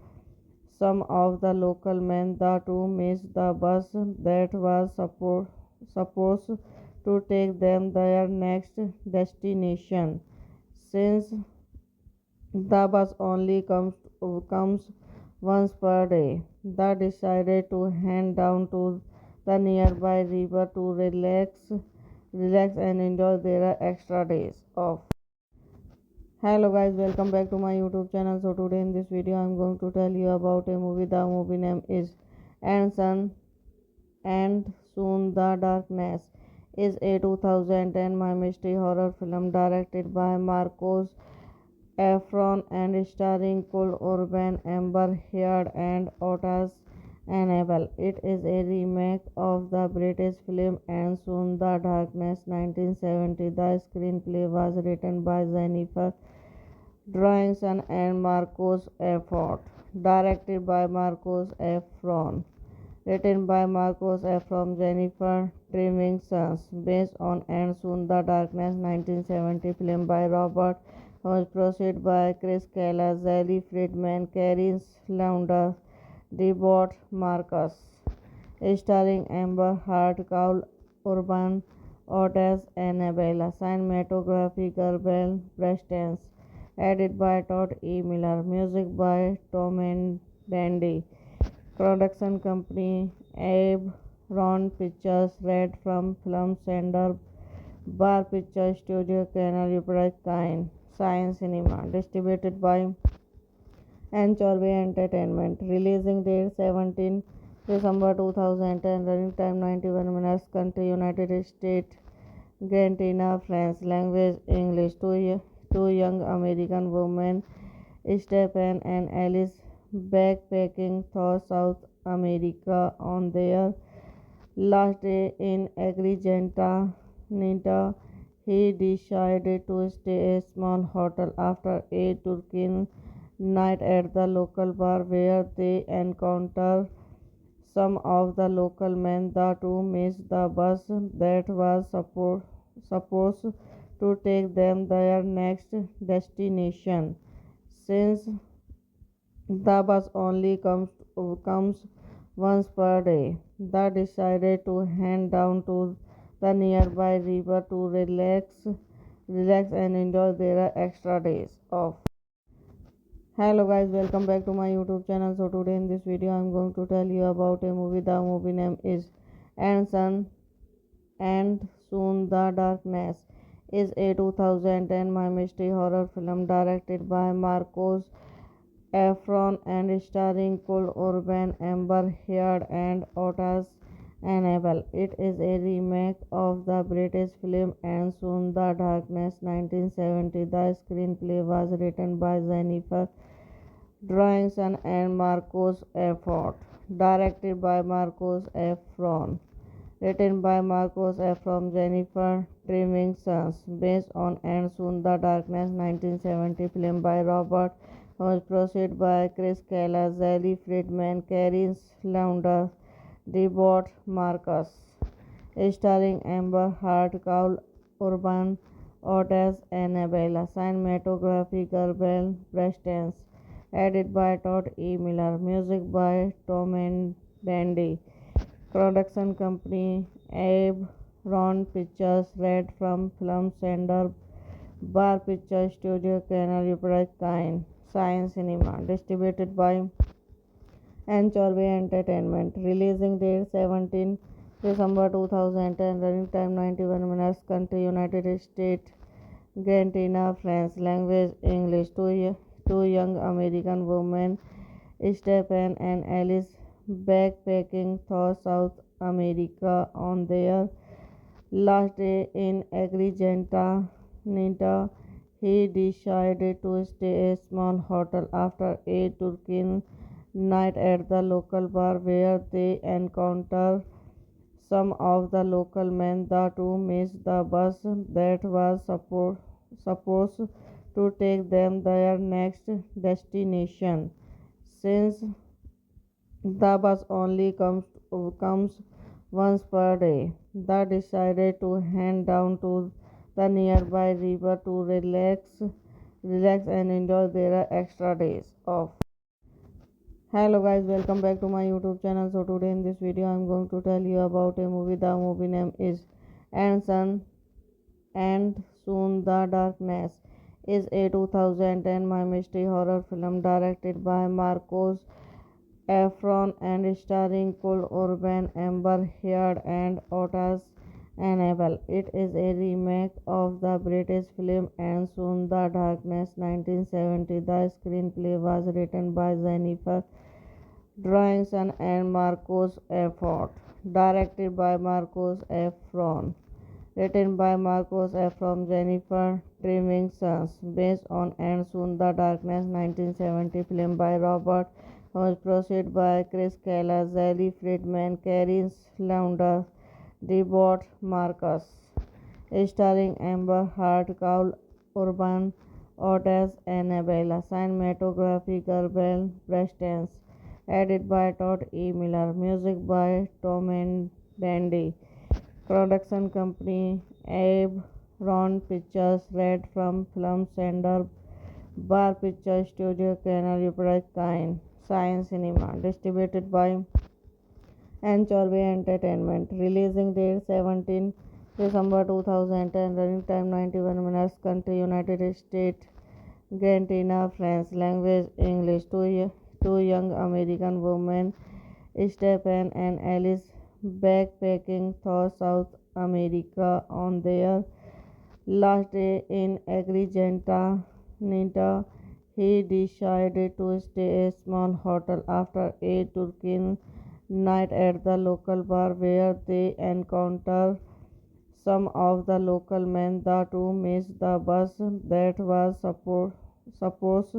some of the local men. The two missed the bus that was supposed to take them their next destination. Since the bus only comes once per day, they decided to head down to the nearby river to relax and enjoy their extra days off. Hello guys, welcome back to my YouTube channel. So today in this video I'm going to tell you about a movie. The movie name is And Sun and Soon the Darkness is a 2010 my mystery horror film directed by Marcos Efron and starring Cole Urban, Amber Heard and Otis Annabelle. It is a remake of the British film And Soon the Darkness 1970. The screenplay was written by Jennifer Drawingson and Marcos Effort. Directed by Marcos Efron. Written by Marcos Efron, Jennifer Drawingson. Based on And Soon the Darkness 1970 film by Robert was produced by Chris Keller, Zelly Friedman, Karen Launder, Debord Marcus. Starring Amber Heard, Cole Urban, Otis Annabella. Cinematography Gabriel Prestance. Edited by Todd E. Miller. Music by Tom and Dandy. Production company Abe Ron Pictures. Red from Film Center. Bar Picture Studio. Canal Kind. Science Cinema. Distributed by Anchorway Entertainment. Releasing date 17 December 2010. Running time 91 minutes. Country United States. Argentina. France. Language English. Two young American women, Stephen and Alice, backpacking through South America on their last day in Agrigenta. He decided to stay at a small hotel after a Turkish night at the local bar where they encounter some of the local men. The two missed the bus that was supposed to take them their next destination. Since the bus only comes once per day, they decided to head down to the nearby river to relax and enjoy their extra days off. Hello guys, welcome back to my YouTube channel. So today in this video I'm going to tell you about a movie. The movie name is And Sun and Soon the Darkness is a 2010 my mystery horror film directed by Marcos Efron and starring Cole Urban, Amber Heard and Otis Annabelle. It is a remake of the British film And Soon the Darkness 1970. The screenplay was written by Jennifer Drawingson and Marcos Effort. Directed by Marcos Efron. Written by Marcos Efron, Jennifer Drawingson. Based on And Soon the Darkness 1970 film by Robert was produced by Chris Keller, Zelly Friedman, Karen Launder, Debord Marcus. Starring Amber Heard, Cole Urban, Otis Annabella. Cinematography Gabriel Prestance. Edited by Todd E. Miller. Music by Tom and Dandy. Production company Abe Ron Pictures. Red from Film Center. Bar Picture Studio. Canal Kind. Science Cinema. Distributed by Anchorway Entertainment. Releasing date 17 December 2010. Running time 91 minutes. Country United States. Argentina. France. Language English. Two young American women, Stephen and Alice, backpacking through South America on their last day in Agrigenta. He decided to stay at a small hotel after a Turkish night at the local bar where they encounter some of the local men. The two missed the bus that was supposed to take them their next destination. Since the bus only comes once per day, they decided to head down to the nearby river to relax and enjoy their extra days off. Hello guys, welcome back to my YouTube channel. So today in this video I'm going to tell you about a movie. The movie name is and Sun and Soon the Darkness is a 2010 my mystery horror film directed by Marcos Efron and starring Cole Urban, Amber Heard, and Otis Annabelle. It is a remake of the British film And Soon the Darkness 1970. The screenplay was written by Jennifer Drawingson and Marcos Effort. Directed by Marcos Efron. Written by Marcos Efron, Jennifer Drawingson. Based on And Soon the Darkness 1970 film by Robert was produced by Chris Keller, Zelly Friedman, Karen Slaughter, Debord Marcus, starring Amber Heard, Cole Urban, Otis Annabella, cinematography Gabriel Prestance, edited by Todd E. Miller, music by Tom and Dandy, production company Abe Ron Pictures, Red from Film Center, Bar Picture Studio, Canal Kind, Science Cinema, distributed by Anchorway Entertainment. Releasing date 17 December 2010. Running time 91 minutes. Country United States. Argentina. France. Language English. Two young American women, Stephen and Alice, backpacking through South America on their last day in Agrigenta. He decided to stay at a small hotel after a Turkish night at the local bar where they encounter some of the local men. The two miss the bus that was supposed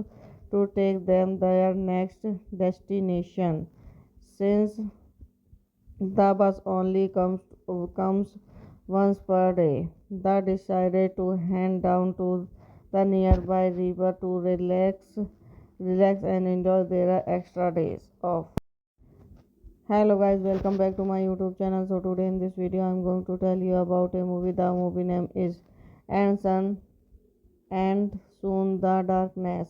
to take them their next destination. Since the bus only comes once per day, they decided to head down to the nearby river to relax and enjoy their extra days off. Hello guys, welcome back to my YouTube channel. So today in this video I'm going to tell you about a movie. The movie name is And Sun and Soon the Darkness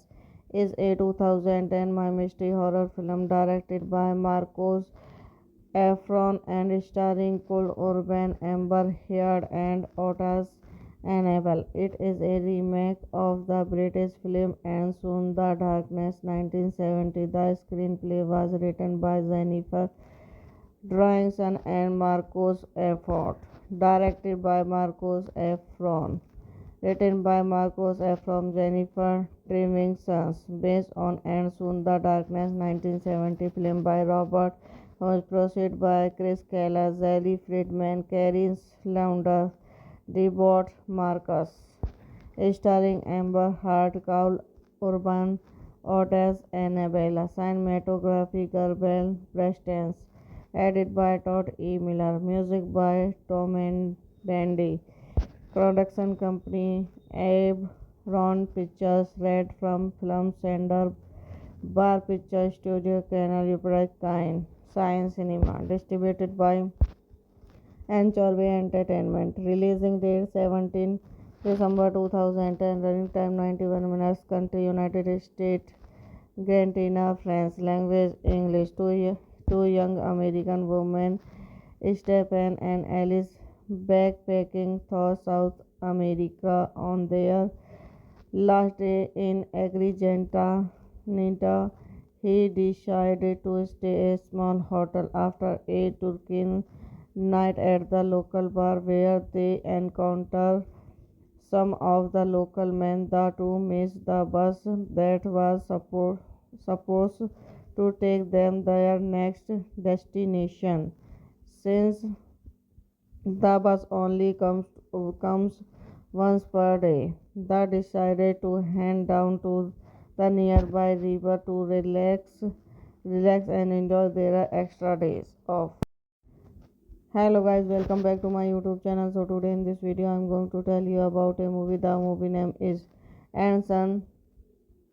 is a 2010 my mystery horror film directed by Marcos Efron and starring Cole Urban, Amber Heard, and Otis Annabelle. It is a remake of the British film And Soon the Darkness 1970. The screenplay was written by Jennifer Drawingson and Marcos Effort. Directed by Marcos Efron. Written by Marcos Efron, Jennifer Drawingson. Based on And Soon the Darkness 1970 film by Robert was produced by Chris Keller, Zelly Friedman, Karen Slaughter, Debord Marcus, starring Amber Heard, Cole Urban, Otis Annabella, cinematography Gabriel Prestance, edited by Todd E. Miller, music by Tom and Dandy, production company Abe Ron Pictures, Red from Film Center, Bar Picture Studio, Canal Kind, Science Cinema, distributed by Anchorway Entertainment. Releasing date 17 December 2010. Running time 91 minutes. Country United States. Argentina. France. Language English. Two young American women, Stephen and Alice, backpacking through South America on their last day in Agrigenta. He decided to stay at a small hotel after a Turkish night at the local bar where they encounter some of the local men. The two miss the bus that was supposed to take them their next destination. Since the bus only comes once per day, they decided to head down to the nearby river to relax and enjoy their extra days off. Hello guys, welcome back to my YouTube channel. So today in this video I'm going to tell you about a movie. The movie name is And Sun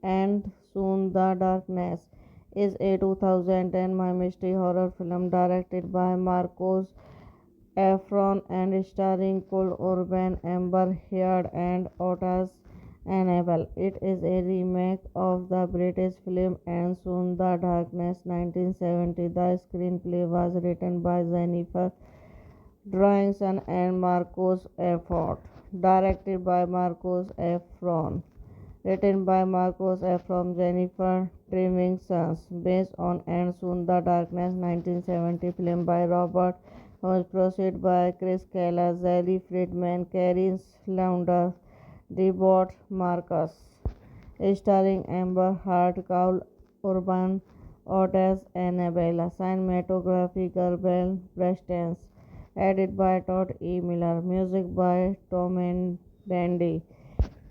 and Soon the Darkness is a 2010 my mystery horror film directed by Marcos Efron and starring Cole Urban, Amber Heard, and Otis Annabelle. It is a remake of the British film And Soon the Darkness 1970. The screenplay was written by Jennifer Drawings and Marcos Effort. Directed by Marcos Efron. Written by Marcos Efron, Jennifer Trimming Sons. Based on And Soon the Darkness 1970 film by Robert was produced by Chris Keller, Zelly Friedman, Carrie Launder, Debord Marcus. Starring Amber Heard, Kaul Urban, Otis Annabella. Cinematography Gabriel Prestance. Edited by Todd E. Miller. Music by Tom and Dandy.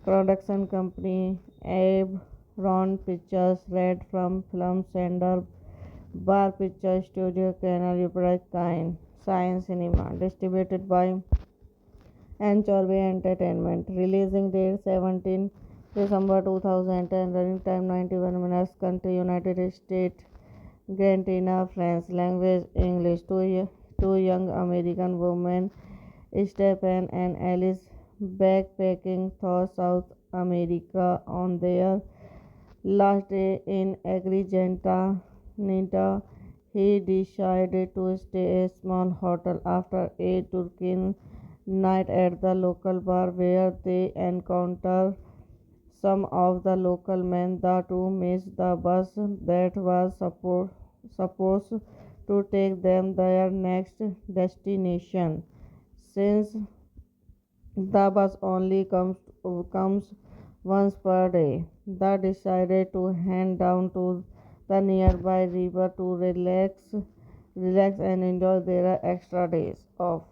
Production company Abe Ron Pictures. Red from Film Sender Bar Picture Studio Canal Upright Science Cinema. Distributed by Anchorway Entertainment. Releasing date 17 December 2010. Running time 91 minutes. Country United States. Argentina. France. Language English. Two young American women, Stephen and Alice, backpacking through South America on their last day in Agrigenta. He decided to stay at a small hotel after a Turkish night at the local bar where they encounter some of the local men. The two missed the bus that was supposed to take them their next destination. Since the bus only comes once per day, they decided to head down to the nearby river to relax and enjoy their extra days off.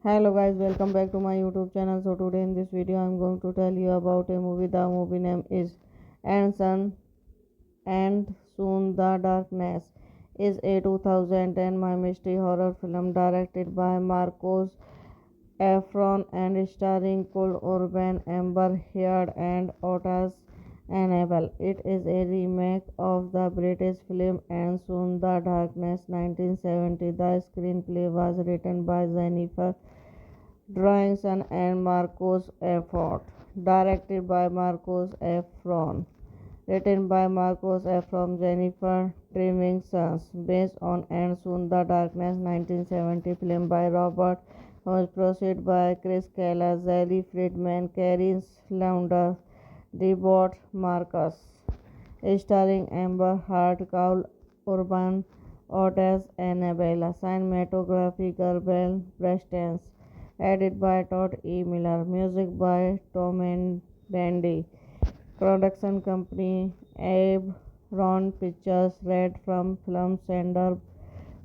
Hello guys, welcome back to my YouTube channel. So today in this video I'm going to tell you about a movie. The movie name is And Sun and Soon the Darkness is a 2010 my mystery horror film directed by Marcos Efron and starring Cole Urban, Amber Heard and Otis Annabelle. It is a remake of the British film And Soon the Darkness 1970. The screenplay was written by Jennifer Drawings and Marcos Effort. Directed by Marcos Efron. Written by Marcos Efron, Jennifer Trimming Sons. Based on And Soon the Darkness 1970 film by Robert was produced by Chris Keller, Zelly Friedman, Carrie Launder, Debord Marcus. Starring Amber Heard, Kaul Urban, Otis Annabella. Cinematography Gabriel Prestance. Edited by Todd E. Miller. Music by Tom and Dandy. Production company Abe Ron Pictures. Red from Film Sender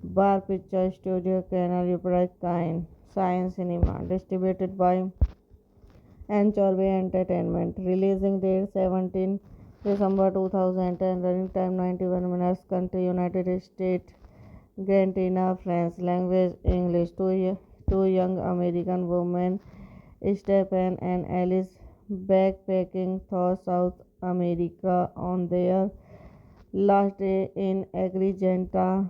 Bar Picture Studio Canal Upright Science Cinema. Distributed by Anchorway Entertainment. Releasing date 17 December 2010. Running time 91 minutes. Country United States. Argentina. France. Language English. Two young American women, Stephen and Alice, backpacking through South America on their last day in Agrigenta.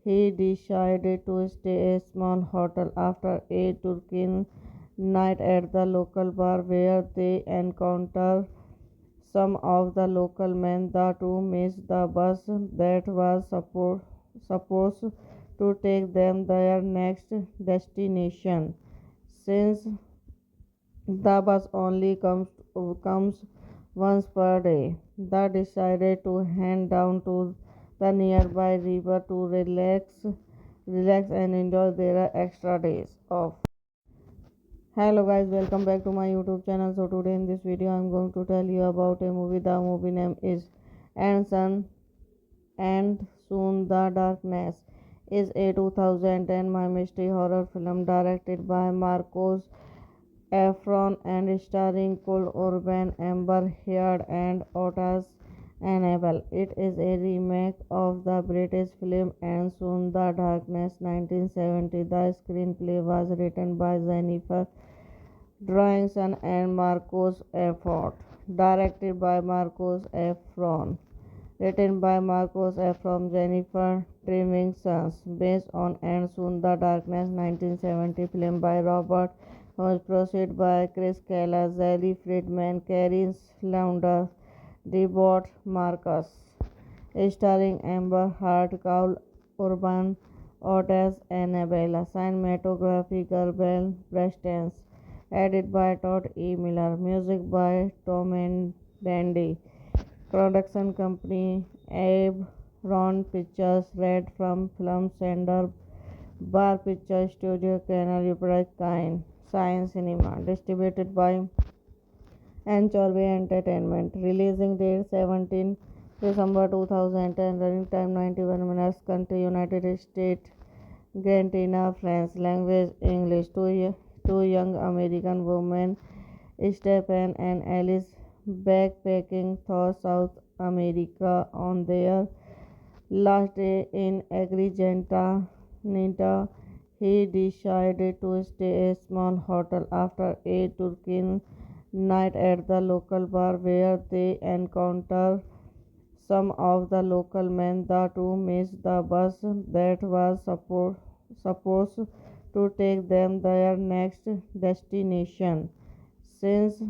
He decided to stay at a small hotel after a Turkish night at the local bar where they encounter some of the local men. The two missed the bus that was supposed to take them their next destination. Since the bus only comes once per day, they decided to head down to the nearby river to relax and enjoy their extra days off. Hello guys, welcome back to my YouTube channel. So today in this video I'm going to tell you about a movie. The movie name is And Sun and Soon the Darkness is a 2010 my mystery horror film directed by Marcos Efron and starring Cole Urban, Amber Heard and Otis Annabelle. It is a remake of the British film And Soon the Darkness 1970. The screenplay was written by Jennifer Drawings and Marcos Effort. Directed by Marcos Efron. Written by Marcos Efron, Jennifer Trimming Sons. Based on And Soon the Darkness 1970 film by Robert was produced by Chris Keller, Zelly Friedman, Carrie Launder, Debord Marcus. Starring Amber Heard, Kaul Urban, Otis Annabella. Cinematography Gabriel Prestance. Edit by Todd E. Miller. Music by Tom and Dandy. Production company Abe Ron Pictures. Red from Film Sender. Bar Picture Studio Canal Kind. Science Cinema. Distributed by Anchorway Entertainment. Releasing date 17 December 2010. Running time 91 minutes. Country United States. Argentina. France. Language English. Two young American women, Stephen and Alice, backpacking through South America on their last day in Agrigenta. He decided to stay at a small hotel after a Turkish night at the local bar where they encountered some of the local men. The two missed the bus that was supposed to take them their next destination. Since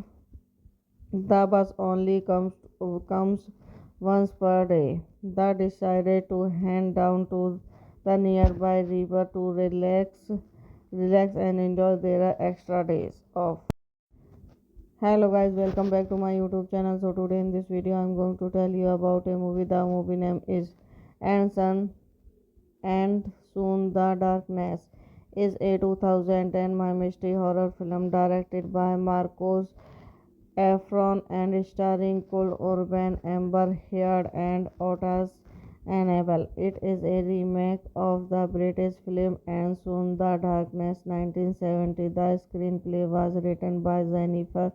the bus only comes once per day, they decided to head down to the nearby river to relax and enjoy their extra days off. Hello guys, welcome back to my YouTube channel. So today in this video I'm going to tell you about a movie. The movie name is And Sun and Soon the Darkness is a 2010 my mystery horror film directed by Marcos Efron and starring Cole Urban, Amber Heard and Otis Annabelle. It is a remake of the British film And Soon the Darkness 1970. The screenplay was written by Jennifer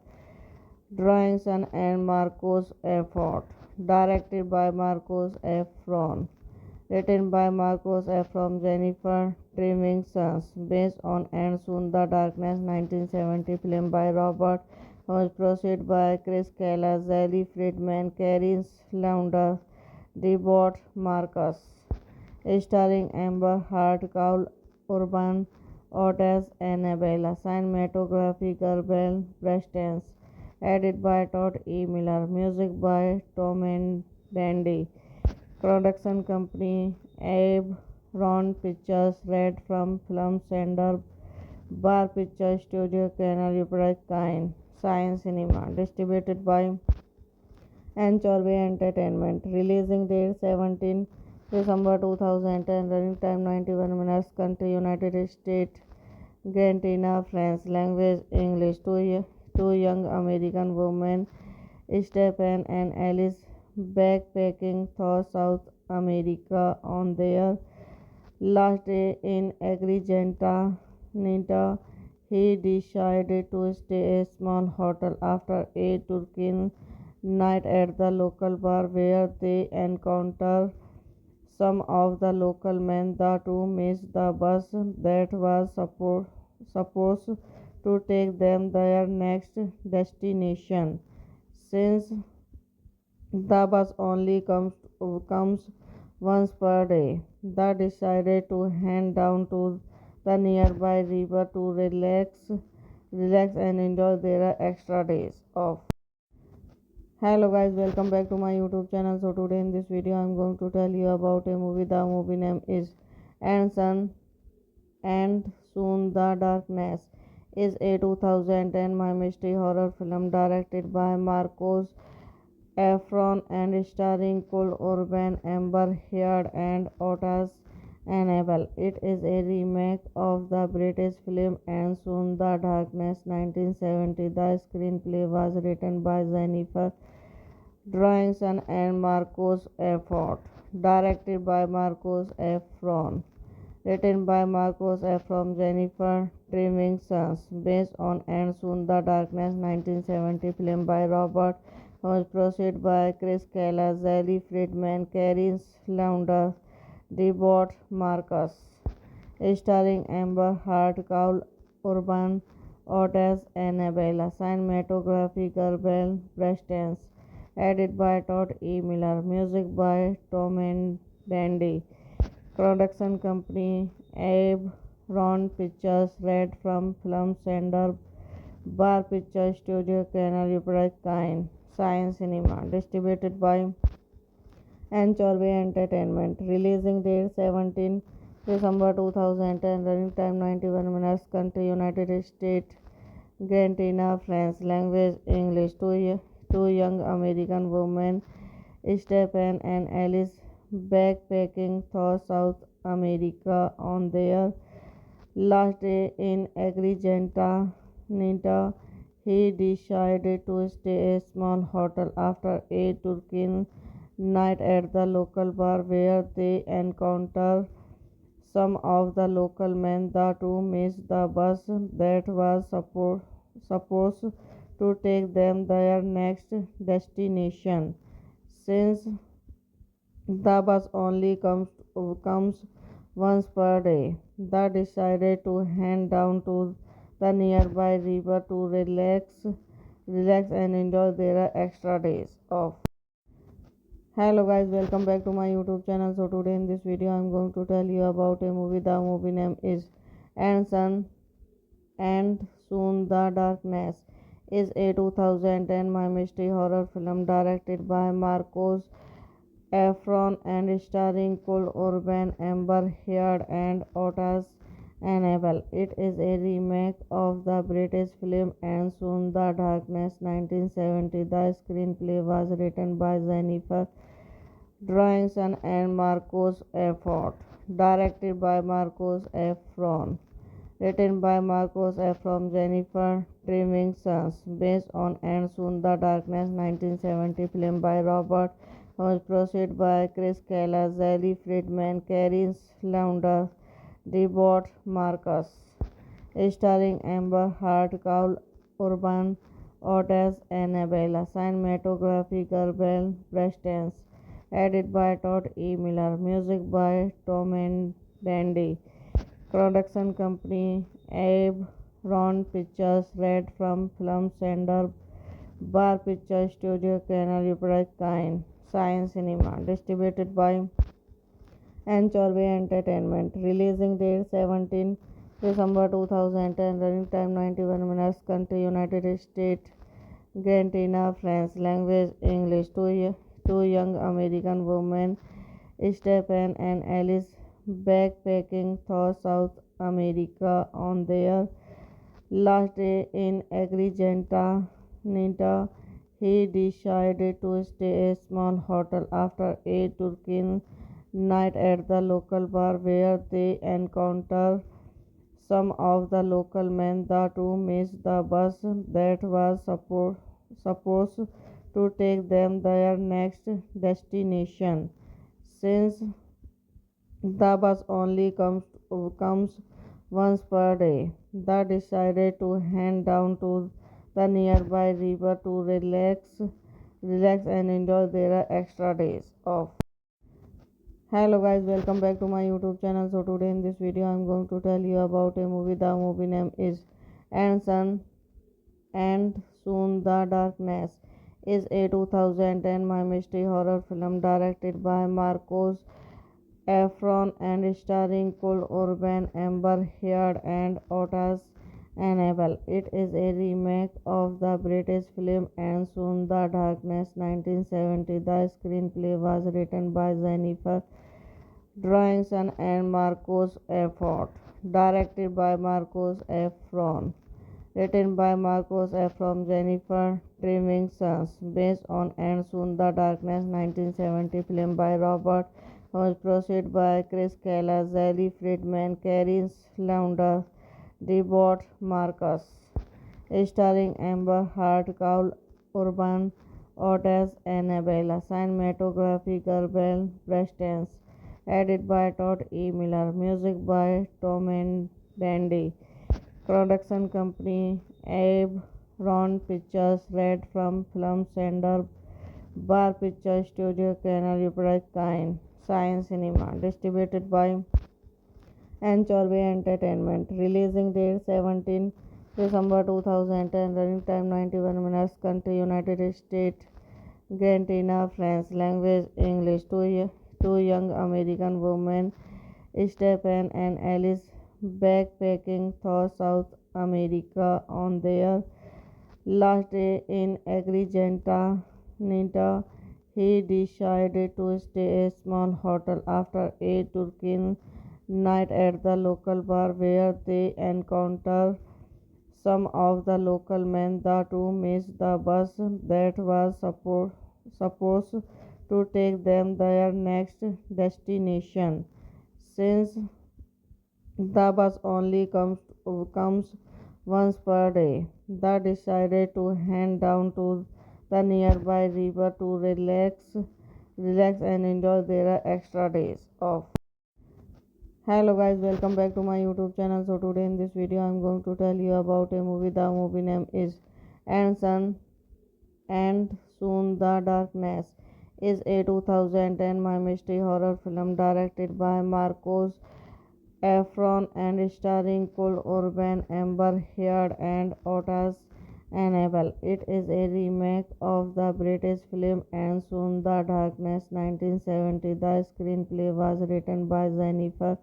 Drawingson and Marcos Effort. Directed by Marcos Efron. Written by Marcos Efron, Jennifer Drawingson. Based on And Soon the Darkness 1970 film by Robert was produced by Chris Keller, Zelly Friedman, Carrie Launder, Debord Marcus. Starring Amber Heard, Cole Urban, Otis Annabella. Cinematography Gabriel Prestance. Edit by Todd E. Miller. Music by Tom and Dandy. Production company Abe Ron Pictures. Red from Film Sender. Bar Picture Studio Canal Kind. Science Cinema. Distributed by Anchorway Entertainment. Releasing date 17 December 2010. Running time 91 minutes. Country United States. Argentina. France. Language English. Two young American women, Stephen and Alice, backpacking through South America on their last day in Agrigenta. He decided to stay at a small hotel after a Turkish night at the local bar where they encountered some of the local men. The two missed the bus that was supposed to take them their next destination. Since the bus only comes once per day, they decided to head down to the nearby river to relax and enjoy their extra days off. Hello guys, welcome back to my YouTube channel. So today in this video I'm going to tell you about a movie. The movie name is And Sun and Soon the Darkness is a 2010 my mystery horror film directed by Marcos Efron and starring Cole Urban, Amber Heard and Otis Annabelle. It is a remake of the British film And Soon the Darkness 1970. The screenplay was written by Jennifer Drawingson and Marcos Effort. Directed by Marcos Efron. Written by Marcos Efron, Jennifer Drawingson. Based on And Soon the Darkness 1970 film by Robert was produced by Chris Keller, Zelly Friedman, Carrie Launder, Debord Marcus. Starring Amber Heard, Cole Urban, Otis Annabella. Cinematography Gabriel Prestance. Edit by Todd E. Miller. Music by Tom and Dandy. Production company Abe Ron Pictures. Red from Film Sender. Bar Picture Studio Canal Kind. Science Cinema. Distributed by Anchorway Entertainment. Releasing date 17 December 2010, running time 91 minutes, country United States, Argentina, France, language English. Two young American women, Stephen and Alice, backpacking through South America on their last day in Agrigenta. He decided to stay at a small hotel after a Turkish night at the local bar where they encountered some of the local men. The two missed the bus that was supposed to take them their next destination. Since the bus only comes once per day, they decided to head down to the nearby river to relax and enjoy their extra days off. Hello guys, welcome back to my YouTube channel. So today in this video I'm going to tell you about a movie. The movie name is And Sun and Soon the Darkness is a 2010 my mystery horror film directed by Marcos Efron and starring Cole Urban, Amber Heard and Otis Annabelle. It is a remake of the British film And Soon the Darkness 1970. The screenplay was written by Jennifer Drawingson and Marcos Effort. Directed by Marcos Efron. Written by Marcos Efron, Jennifer Drawingson. Based on And Soon the Darkness 1970 film by Robert was produced by Chris Keller, Zelly Friedman, Carrie Launder, Debord Marcus. Starring Amber Heard, Cole Urban, Otis Annabella. Cinematography Gabriel Prestance. Edited by Todd E. Miller. Music by Tom and Dandy. Production company Abe Ron Pictures. Red from Film Center. Bar Picture Studio Canal Kind. Science Cinema. Distributed by Anchorway Entertainment. Releasing date 17 December 2010. Running time 91 minutes. Country United States. Argentina, France. Language English. Two young American women, Stephen and Alice, backpacking through South America on their last day in Agrigenta. He decided to stay at a small hotel after a Turkish night at the local bar where they encountered some of the local men. The two missed the bus that was supposed to take them their next destination. Since the bus only comes once per day, they decided to head down to the nearby river to relax and enjoy their extra days off. Hello guys, welcome back to my YouTube channel. So today in this video I'm going to tell you about a movie. The movie name is And Sun and Soon the Darkness is a 2010 my mystery horror film directed by Marcos Efron and starring Cole Urban, Amber Heard and Otis Annabelle. It is a remake of the British film And Soon the Darkness 1970. The screenplay was written by Jennifer Drawingson and Marcos Effort. Directed by Marcos Efron. Written by Marcos Efron, Jennifer Drawingson. Based on And Soon the Darkness 1970 film by Robert was produced by Chris Keller, Zelly Friedman, Carrie Launder, Debord Marcus. Starring Amber Heard, Cole Urban, Otis Annabella. Cinematography Gabriel Prestance. Edited by Todd E. Miller. Music by Tom and Dandy. Production company Abe Ron Pictures. Red from Film Center. Bar Picture Studio Canal Kind. Science Cinema. Distributed by Anchorway Entertainment. Releasing date 17 December 2010. Running time 91 minutes. Country United States. Argentina, France. Language English. Two young American women, Stephen and Alice, backpacking through South America on their last day in Agrigenta. He decided to stay at a small hotel after a Turkish night at the local bar where they encounter some of the local men. The two miss the bus that was supposed to take them their next destination. Since the bus only comes once per day, they decided to head down to the nearby river to relax and enjoy their extra days off. Hello guys, welcome back to my YouTube channel. So today in this video I'm going to tell you about a movie. The movie name is And Sun and Soon the Darkness is a 2010 my mystery horror film directed by Marcos Efron and starring Cole Urban, Amber Heard and Otis Annabelle. It is a remake of the British film And Soon the Darkness 1970. The screenplay was written by Jennifer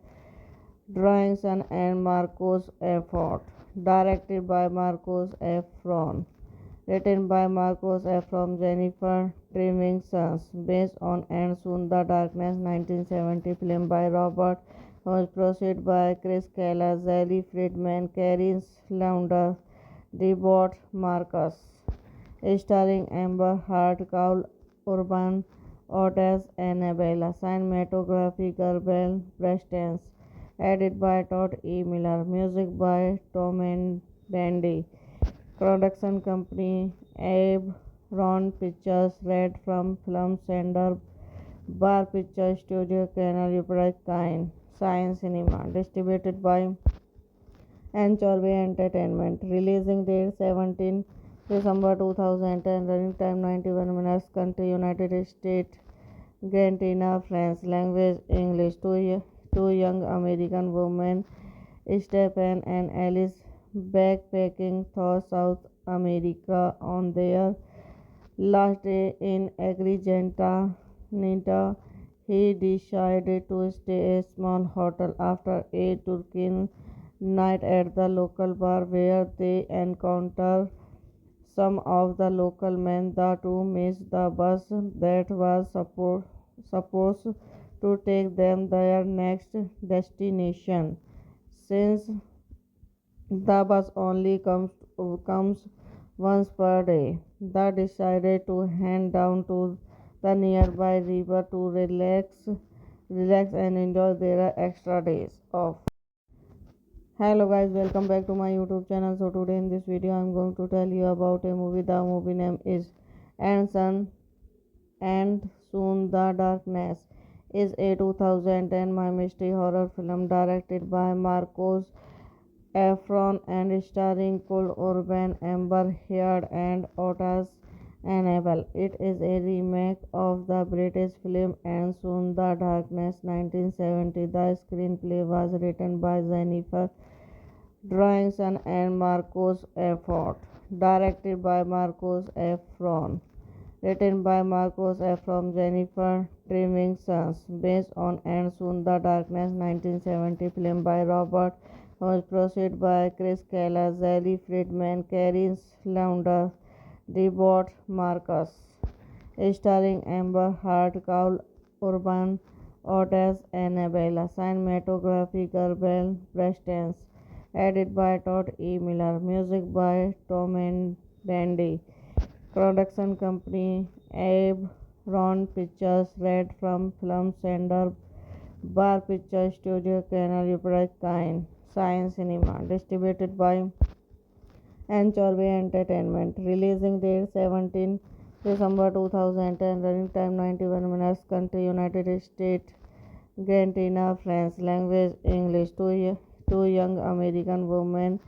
Drawingson and Marcos Effort. Directed by Marcos Efron. Written by Marcos Efron, Jennifer Drawingson. Based on And Soon the Darkness 1970 film by Robert was produced by Chris Keller, Zelly Friedman, Carrie Launder, Debord Marcus. Starring Amber Heard, Cole Urban, Otis Annabella. Cinematography Gabriel Prestance. Edited by Todd E. Miller. Music by Tom and Dandy. Production company Abe Ron Pictures. Red from Film Center. Bar Picture Studio Canal Kind. Science Cinema. Distributed by Anchorway Entertainment. Releasing date 17 December 2010. Running time 91 minutes. Country United States. Argentina. France. Language English. Two young American women, Stephen and Alice, backpacking through South America on their last day in Agrigenta. He decided to stay at a small hotel after a Turkish night at the local bar where they encounter some of the local men. The two missed the bus that was supposed to take them their next destination. Since the bus only comes once per day, they decided to head down to the nearby river to relax and enjoy their extra days off. Hello guys, welcome back to my YouTube channel. So today in this video I'm going to tell you about a movie. The movie name is And Sun and Soon the Darkness is a 2010 my mystery horror film directed by Marcos Efron and starring Cole Urban, Amber Heard and Otis Annabelle. It is a remake of the British film And Soon the Darkness 1970. The screenplay was written by Jennifer Drawingson and Marcos Effort. Directed by Marcos Efron. Written by Marcos Efron, Jennifer Drawingson. Based on And Soon the Darkness 1970 film by Robert was produced by Chris Keller, Zelly Friedman, Carrie Launder, Debord Marcus. Starring Amber Heard, Cole Urban, Otis Annabella. Cinematography Gabriel Prestance. Edited by Todd E. Miller. Music by Tom and Dandy. Production company Abe Ron Pictures. Red from Film Center. Bar Picture Studio Canal Kind. Science Cinema. Distributed by Anchorway Entertainment. Releasing date 17 December 2010. Running time 91 minutes. Country United States. Argentina. France. Language English. Two young American women,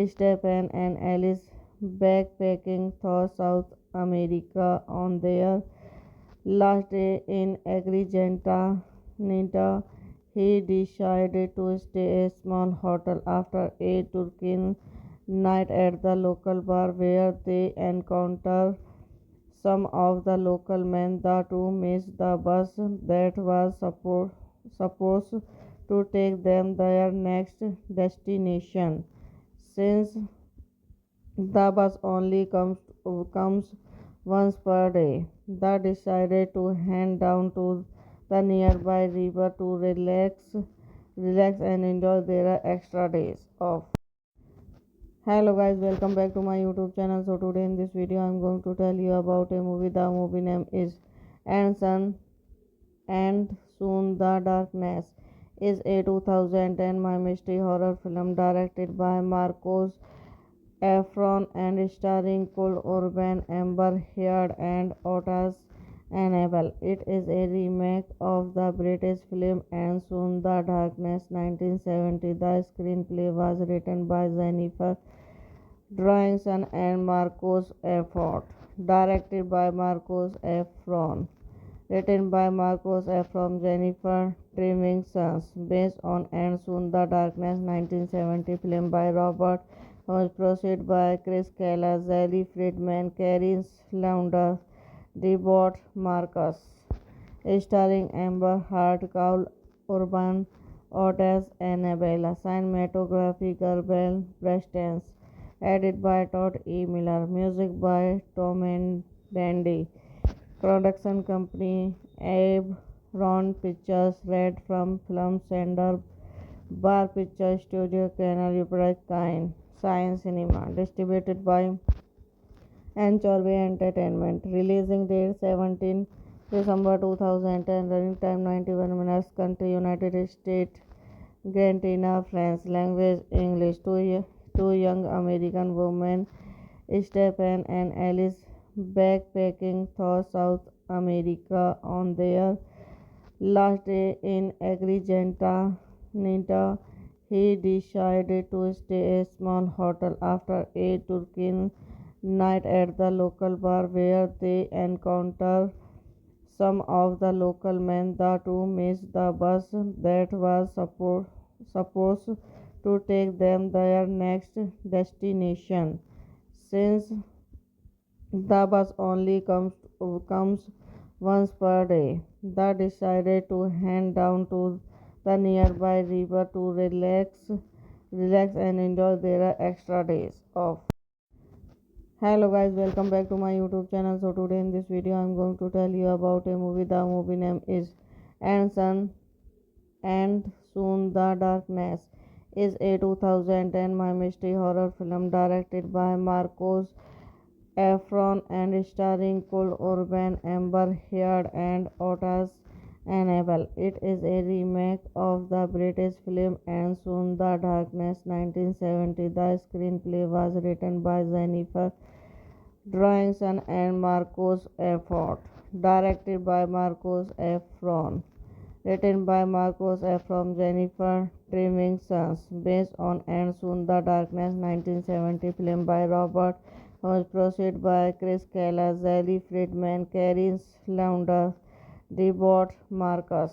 Stephen and Alice, backpacking through South America on their last day in Agrigenta. He decided to stay at a small hotel after a Turkish night at the local bar where they encounter some of the local men. The two missed the bus that was supposed to take them their next destination. Since the bus only comes once per day, they decided to head down to the nearby river to relax and enjoy their extra days off. Hello guys, welcome back to my YouTube channel. So today in this video I'm going to tell you about a movie. The movie name is And Sun and Soon the Darkness is a 2010 my mystery horror film directed by Marcos Efron and starring Paul Urban, Amber Heard and Otis Annabelle. It is a remake of the British film And Soon the Darkness 1970. The screenplay was written by Jennifer Drawingson and Marcos Effort. Directed by Marcos Efron. Written by Marcos Efron, Jennifer Drawingson. Based on And Soon the Darkness 1970 film by Robert was proceeded by Chris Keller, Zelly Friedman, Carrie Launder, Debord Marcus, starring Amber Heard, Paul Urban, Otis Annabella, cinematography Gabriel Prestance, edited by Todd E. Miller, music by Tom and Dandy, production company Abe Ron Pictures, Red from Film Center, Bar Picture Studio, Canal Ukraine, Science Cinema, distributed by Anchorway Entertainment. Releasing date 17 December 2010. Running time 91 minutes. Country United States. Argentina. France. Language English. Two young American women, Stephen and Alice, backpacking through South America on their last day in Agrigenta. He decided to stay at a small hotel after a Turkish night at the local bar where they encounter some of the local men. The two miss the bus that was supposed to take them their next destination. Since the bus only comes once per day, they decided to head down to the nearby river to relax and enjoy their extra days off. Hello guys, welcome back to my YouTube channel. So today in this video I'm going to tell you about a movie. The movie name is And Sun and Soon the Darkness is a 2010 my mystery horror film directed by Marcos Efron and starring Paul Urban, Amber Heard and Otis Annabelle. It is a remake of the British film And Soon the Darkness 1970. The screenplay was written by Jennifer Drawingson and Marcos Effort. Directed by Marcos Efron. Written by Marcos Efron, Jennifer Drawingson. Based on And Soon the Darkness 1970 film by Robert was proceeded by Chris Keller, Zelly Friedman, Carrie Launder, Debord Marcus,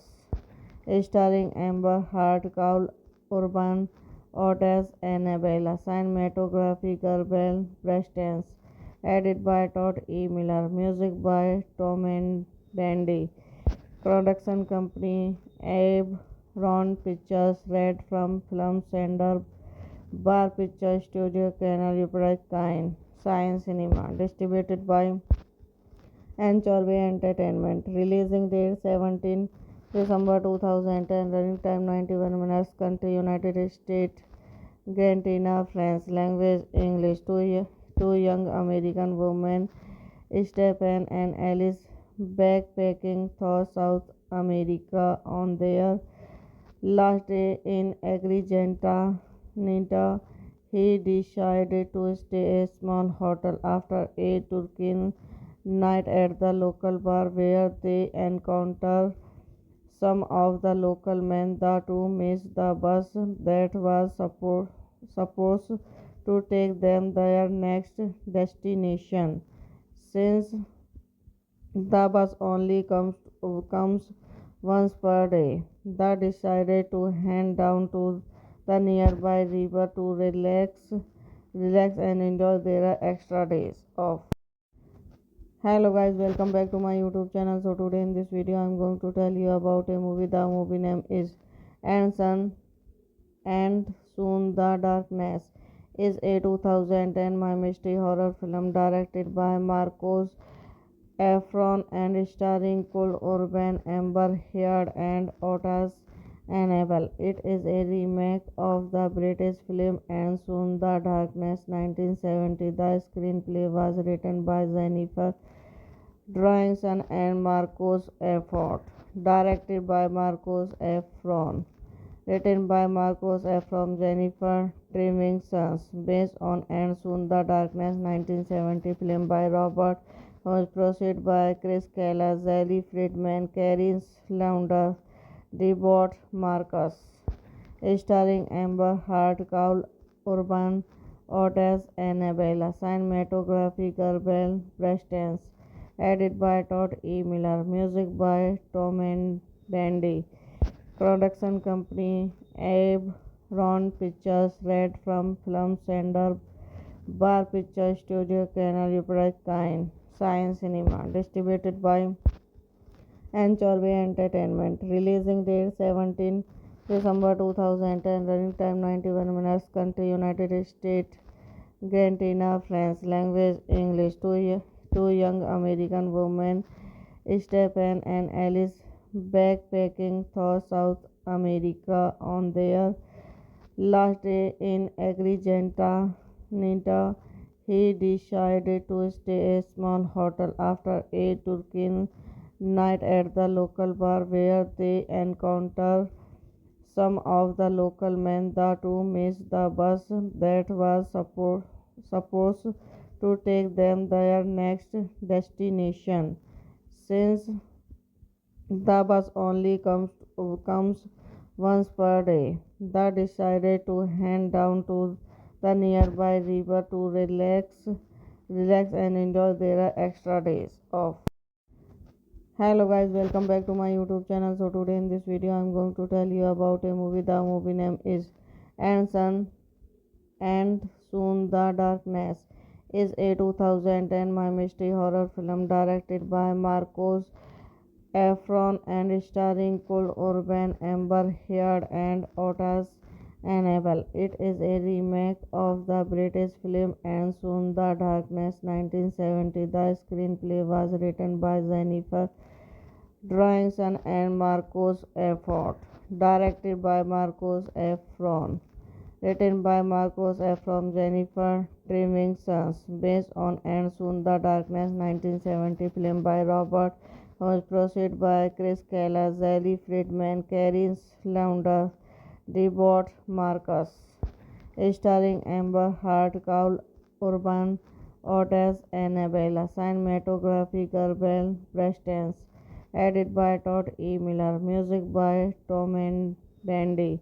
starring Amber Heard, Paul Urban, Otis Annabella, cinematography Gabriel Prestance, edited by Todd E. Miller, music by Tom and Dandy, production company Abe Ron Pictures, Red from Film Center, Bar Picture Studio, Canal Ukraine, Science Cinema, distributed by Anchorway Entertainment. Releasing date 17 December 2010. Running time 91 minutes. Country United States. Argentina. France. Language English. Two young American women, Stephen and Alice, backpacking through South America on their last day in Agrigenta. He decided to stay at a small hotel after a Turkish night at the local bar where they encounter some of the local men. The two miss the bus that was supposed to take them their next destination. Since the bus only comes once per day, they decided to head down to the nearby river to relax and enjoy their extra days off. Hello guys, welcome back to my YouTube channel. So today in this video I'm going to tell you about a movie. The movie name is And Sun and Soon the Darkness is a 2010 my mystery horror film directed by Marcos Efron and starring Paul Urban, Amber Heard and Otis Annabelle. It is a remake of the British film And Soon the Darkness 1970. The screenplay was written by Jennifer Drawingson and Marcos Effort. Directed by Marcos Efron. Written by Marcos Efron, Jennifer Trevingsons. Based on And Soon the Darkness 1970 film by Robert was produced by Chris Keller, Zelly Friedman, Carrie Launder, Debord Marcus, starring Amber Heard, Carl Urban, Otis Annabella, cinematography Gabriel Prestance, edited by Todd E. Miller, music by Tom and Dandy, production company Abe Ron Pictures, Red from Film Sender, Bar Picture Studio, Canal Ukraine, Science Cinema, distributed by Anchorway Entertainment. Releasing date 17 December 2010. Running time 91 minutes. Country United States. Argentina. France. Language English. Two young American women, Stephen and Alice, backpacking through South America on their last day in Agrigenta. He decided to stay at a small hotel after a Turkish night at the local bar where they encounter some of the local men. The two miss the bus that was supposed to take them their next destination. Since the bus only comes once per day, they decided to head down to the nearby river to relax and enjoy their extra days off. Hello guys, welcome back to my YouTube channel. So today in this video I'm going to tell you about a movie. The movie name is And Sun and Soon the Darkness. Is a 2010 my mystery horror film directed by Marcos Efron and starring Cole Urban, Amber Heard and Otis Annabelle. It is a remake of the British film And Soon the Darkness 1970. The screenplay was written by Jennifer Drawingson and Marcos Effort. Directed by Marcos Efron. Written by Marcos Efron, Jennifer Trevingsons. Based on And Soon the Darkness 1970 film by Robert was produced by Chris Keller, Zelly Friedman, Carrie Launder, Debord Marcus, starring Amber Heard, Carl Urban, Otis Annabella, cinematography Gabriel Prestance, edited by Todd E. Miller, music by Tom and Dandy,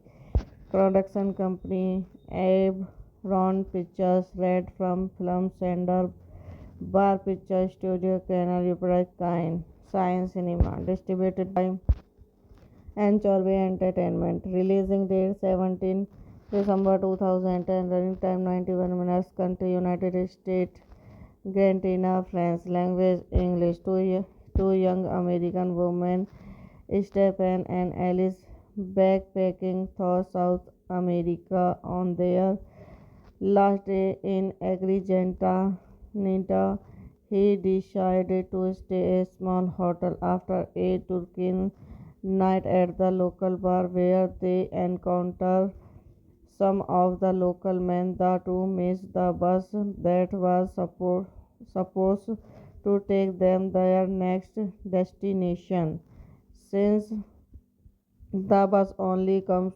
production company Abe Ron Pictures, Red from Film Sender, Bar Picture Studio, Canal Ukraine, Science Cinema, distributed by Anchorway Entertainment. Releasing date 17 December 2010. Running time 91 minutes. Country United States. Argentina. France. Language English. Two young American women, Stephen and Alice, backpacking through South America on their last day in Agrigenta. He decided to stay at a small hotel after a Turkish night at the local bar where they encounter some of the local men. The two miss the bus that was supposed to take them their next destination. Since the bus only comes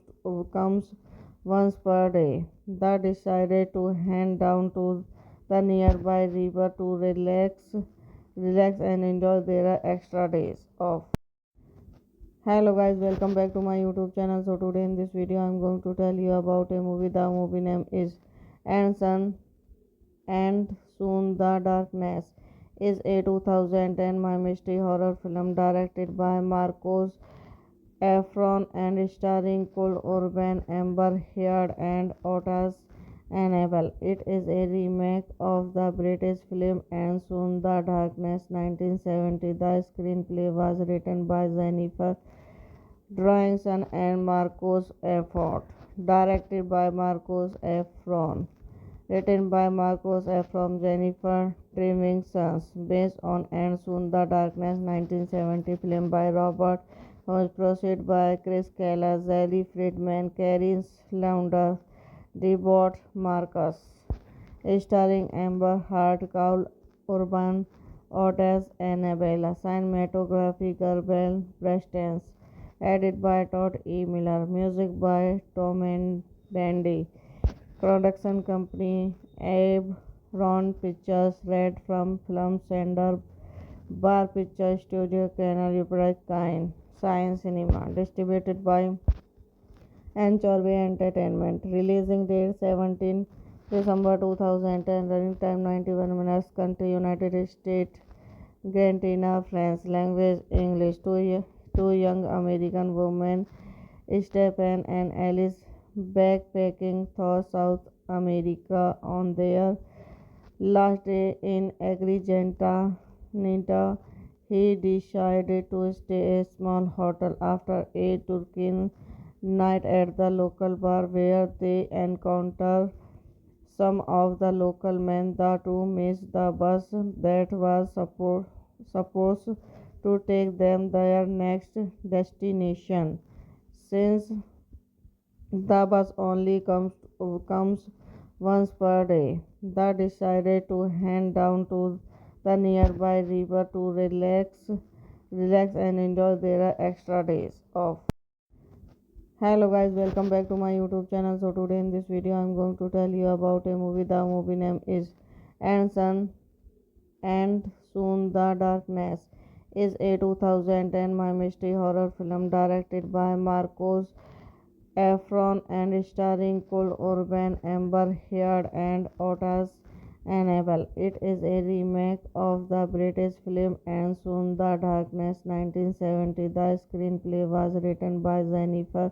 once per day, they decided to head down to the nearby river to relax and enjoy their extra days off. Hello guys, welcome back to my YouTube channel. So today in this video I'm going to tell you about a movie. The movie name is And Sun and Soon the Darkness. Is a 2010 my mystery horror film directed by Marcos Efron and starring Cole Urban, Amber Heard and Otis Annabelle. It is a remake of the British film And Soon the Darkness 1970. The screenplay was written by Jennifer Drawingson and Marcos Effort. Directed by Marcos Efron. Written by Marcos Efron, Jennifer Trevingsons. Based on And Soon the Darkness 1970 film by Robert was produced by Chris Keller, Zelly Friedman, Karen Launder, Debord Marcus, starring Amber Heard, Carl Urban, Otis Annabella, cinematography Gabriel Prestance, edited by Todd E. Miller, music by Tom and Dandy, production company Abe Ron Pictures, Red from Film Sender, Bar Picture Studio, Canal Upright Science Cinema, distributed by Anchorway Entertainment. Releasing date 17 December 2010. Running time 91 minutes. Country United States. Argentina. France. Language English. Two young American women, Stephen and Alice, backpacking through South America on their last day in Agrigenta. He decided to stay at a small hotel after a Turkish night at the local bar where they encounter some of the local men. The two missed the bus that was supposed to take them their next destination. Since the bus only comes once per day, they decided to head down to the nearby river to relax and enjoy their extra days off. Hello guys, welcome back to my YouTube channel. So today in this video I'm going to tell you about a movie. The movie name is And Sun and Soon the Darkness is a 2010 my mystery horror film directed by Marcos Efron and starring Cole Urban, Amber Heard and Otis Annabelle. It is a remake of the British film And Soon the Darkness 1970. The screenplay was written by Jennifer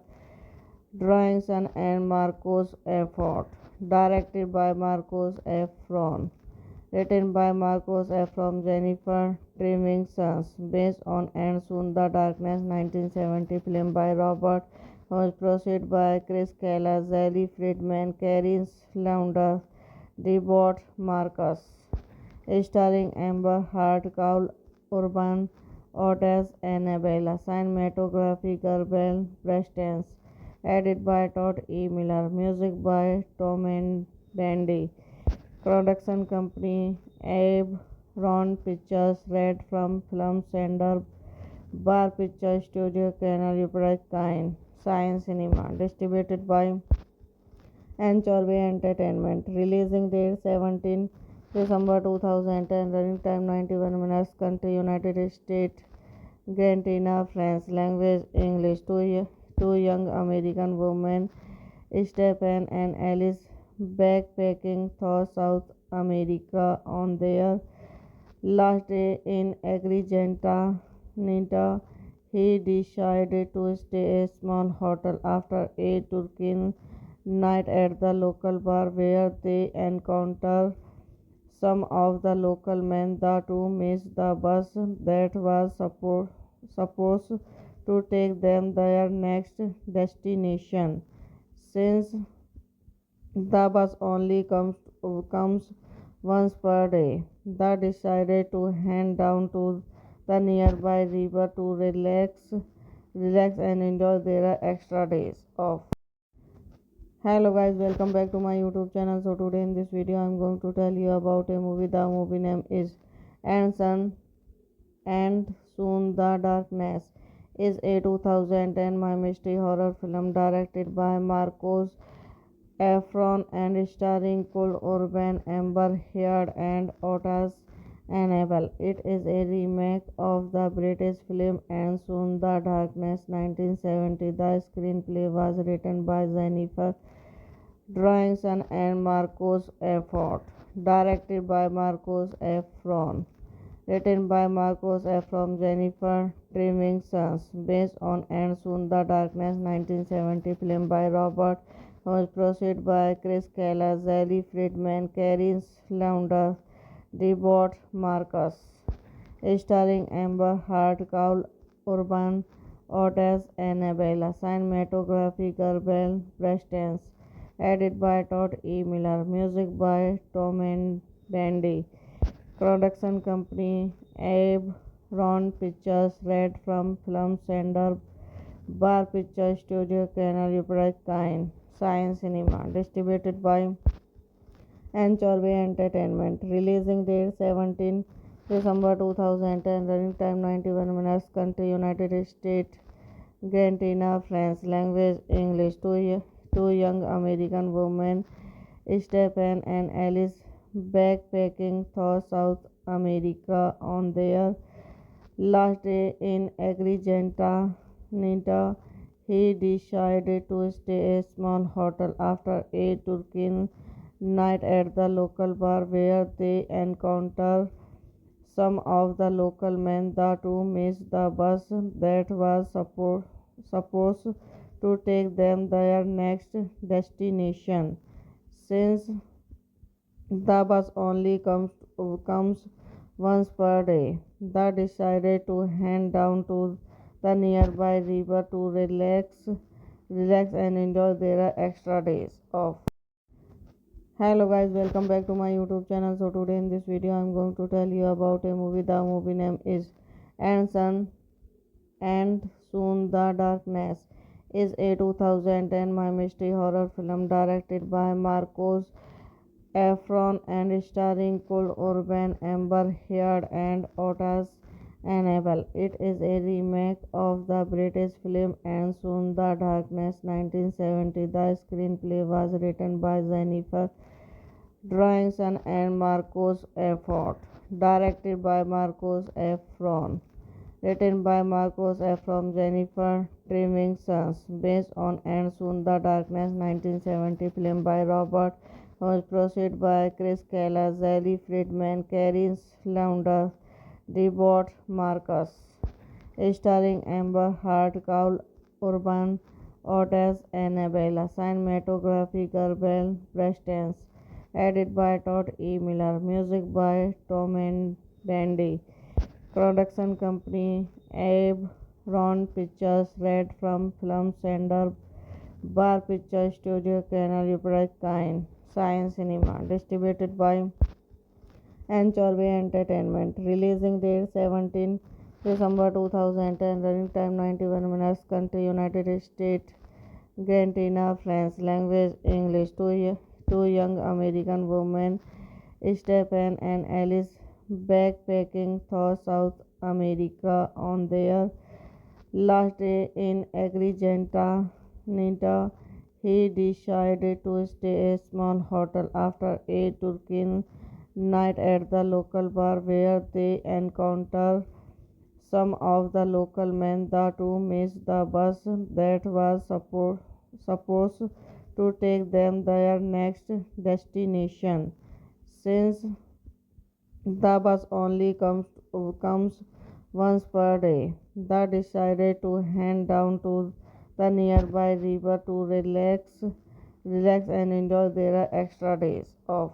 Drawingson and Marcos Effort, directed by Marcos Efron, written by Marcos Efron, Jennifer Drawingson, based on And Soon the Darkness 1970 film by Robert, was produced by Chris Keller, Zelly Friedman, Karen Launder, Debord Marcus, starring Amber Heard, Carl Urban, Otis Annabella, cinematography Gabriel Prestance, edited by Todd E. Miller, music by Tom and Dandy, production company Abe Ron Pictures, Red from Film Sender, Bar Picture Studio, Canal Upright Science Cinema, distributed by Anchorway Entertainment. Releasing date 17 December 2010. Running time 91 minutes. Country United States. Argentina. France. Language English. Two young American women, Stephen and Alice, backpacking through South America on their last day in Agrigenta. He decided to stay at a small hotel after a Turkish night at the local bar where they encounter some of the local men. The two missed the bus that was supposed to take them their next destination. Since the bus only comes once per day, they decided to head down to the nearby river to relax and enjoy their extra days off. Hello guys, welcome back to my YouTube channel. So today in this video I'm going to tell you about a movie. The movie name is And Sun and Soon the Darkness is a 2010 my mystery horror film directed by Marcos Efron and starring Cole Urban, Amber Heard and Otis Annabelle. It is a remake of the British film And Soon the Darkness 1970. The screenplay was written by Jennifer Drawingson and Marcos Effort, directed by Marcos Efron, written by Marcos Efron, Jennifer Drawingson, based on And Soon the Darkness 1970 film by Robert, was produced by Chris Keller, Zelly Friedman, Karen Launder, Debord Marcus, starring Amber Heard, Carl Urban, Otis Annabella, cinematography Gabriel Prestance, edited by Todd E. Miller, music by Tom and Dandy, production company Abe Ron Pictures, Red from Film Sender, Bar Picture Studio, Canal Ukraine, Science Cinema, distributed by Anchorway Entertainment. Releasing date 17 December 2010. Running time 91 minutes. Country United States. Argentina. France. Language English. Two young American women, Stephen and Alice, backpacking through South America on their last day in Agrigenta. He decided to stay at a small hotel after a Turkish night at the local bar where they encountered some of the local men. The two missed the bus that was supposed to take them their next destination. Since the bus only comes once per day, they decided to head down to the nearby river to relax and enjoy their extra days off. Hello guys, welcome back to my YouTube channel. So today in this video I'm going to tell you about a movie. The movie name is And Sun and Soon the Darkness. Is a 2010 my mystery horror film directed by Marcos Efron and starring Cole Urban, Amber Heard and Otis Annabelle. It is a remake of the British film And Soon the Darkness 1970. The screenplay was written by Jennifer Drawingson and Marcos Effort. Directed by Marcos Efron. Written by Marcos Efron, Jennifer Drawingson. Based on And Soon the Darkness 1970 film by Robert was produced by Chris Keller, Zelly Friedman, Carrie Launder, Debord Marcus. Starring Amber Heard, Cole Urban, Otis Annabella. Cinematography Gabriel Prestance. Edited by Todd E. Miller. Music by Tom and Dandy. Production company Abe Ron Pictures. Red from Film Sender, Bar Picture Studio, Canal Ukraine, Science Cinema. Distributed by Anchorway Entertainment. Releasing date 17 December 2010. Running time 91 minutes. Country United States. Argentina. France. Language English. Two young American women, Stephen and Alice, backpacking through South America on their last day in Agrigenta. He decided to stay at a small hotel after a Turkish night at the local bar where they encountered some of the local men. The two missed the bus that was supposed to take them their next destination. Since the bus only comes once per day, they decided to head down to the nearby river to relax and enjoy their extra days off.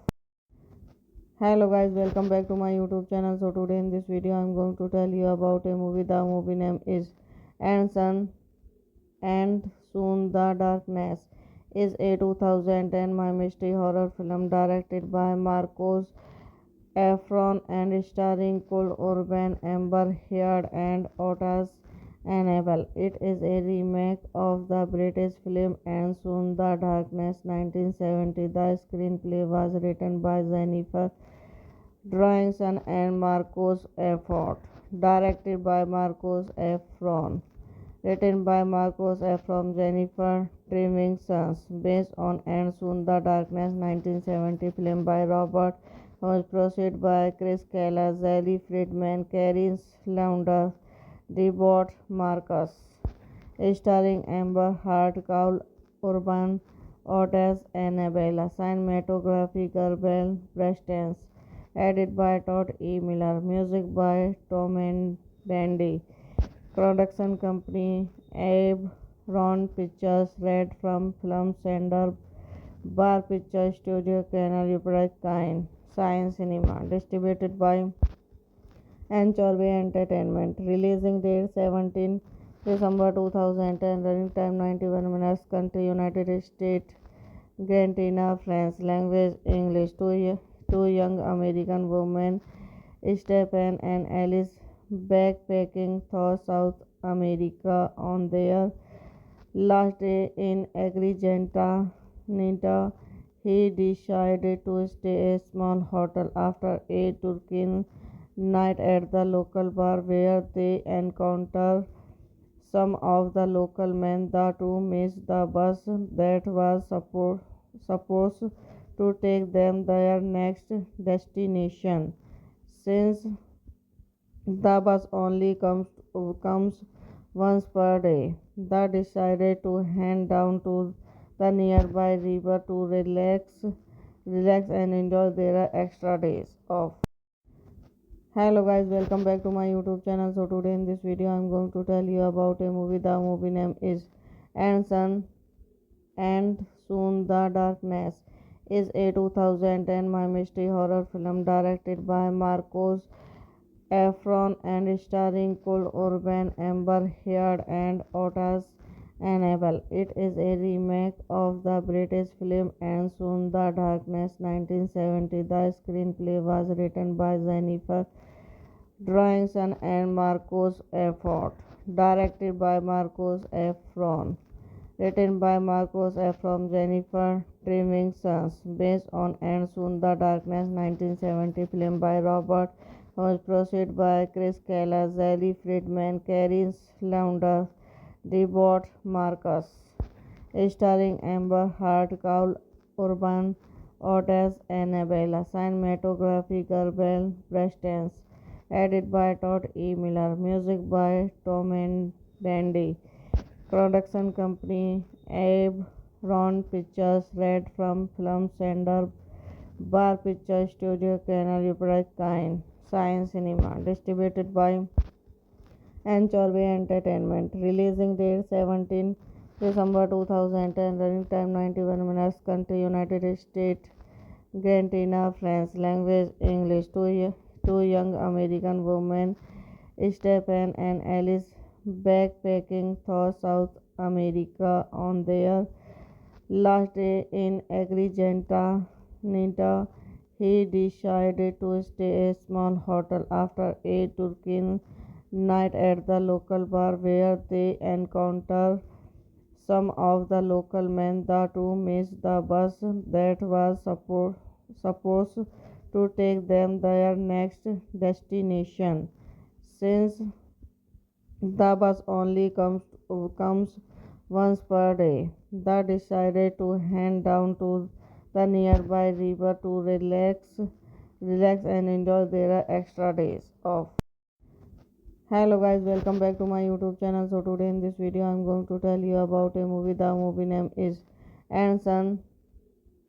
Hello guys, welcome back to my YouTube channel. So today in this video I'm going to tell you about a movie. The movie name is And Sun and Soon the Darkness. Is a 2010 my mystery horror film directed by Marcos Efron and starring Cole Urban, Amber Heard and Otis Annabelle. It is a remake of the British film And Soon the Darkness 1970. The screenplay was written by Jennifer Drawingson and Marcos Effort. Directed by Marcos Efron. Written by Marcos Efron, Jennifer Drawingson. Based on And Soon the Darkness 1970 film by Robert was produced by Chris Keller, Zelly Friedman, Carrie Launder, Debord Marcus. Starring Amber Heard, Cole Urban, Otis Annabella. Cinematography Gabriel Prestance. Edited by Todd E. Miller. Music by Tom and Dandy. Production company Abe Ron Pictures. Red from Film Sender, Bar Picture Studio, Canal Ukraine, Science Cinema. Distributed by Anchorway Entertainment. Releasing date 17 December 2010. Running time 91 minutes. Country United States. Argentina. France. Language English. Two young American women, Stephen and Alice, backpacking through South America on their last day in Agrigenta, Nita. He decided to stay a small hotel after a Turkish night at the local bar where they encountered some of the local men. The two missed the bus that was supposed to take them their next destination. Since the bus only comes once per day, they decided to head down to the nearby river to relax and enjoy their extra days off. Hello guys, welcome back to my YouTube channel. So today in this video I'm going to tell you about a movie. The movie name is And Sun and Soon the Darkness is a 2010 my mystery horror film directed by Marcos Efron and starring Cole Urban, Amber Heard and Otis Annabelle. It is a remake of the British film And Soon the Darkness 1970. The screenplay was written by Jennifer Drawingson and Marcos Effort. Directed by Marcos Efron. Written by Marcos Efron, Jennifer Drawingson. Based on And Soon the Darkness 1970 film by Robert was produced by Chris Keller, Zelly Friedman, Carrie Launder, Debord Marcus. Starring Amber Heard, Cole Urban, Otis Annabella. Cinematography Gabriel Prestance. Edited by Todd E. Miller. Music by Tom and Dandy. Production company Abe Ron Pictures. Red from Film Center Bar Picture Studio Canal Ukraine Science Cinema. Distributed by Anchorway Entertainment. Releasing date 17 December 2010. Running time 91 minutes. Country United States. Argentina. France. Language English. Two young American women, Stephen and Alice, backpacking through South America on their last day in Agrigenta, Nita. He decided to stay a small hotel after a Turkish night at the local bar where they encountered some of the local men. The two missed the bus that was supposed to take them their next destination. Since the bus only comes once per day, they decided to head down to the nearby river to relax and enjoy their extra days off. Hello guys, welcome back to my YouTube channel. So today in this video I'm going to tell you about a movie. The movie name is And Sun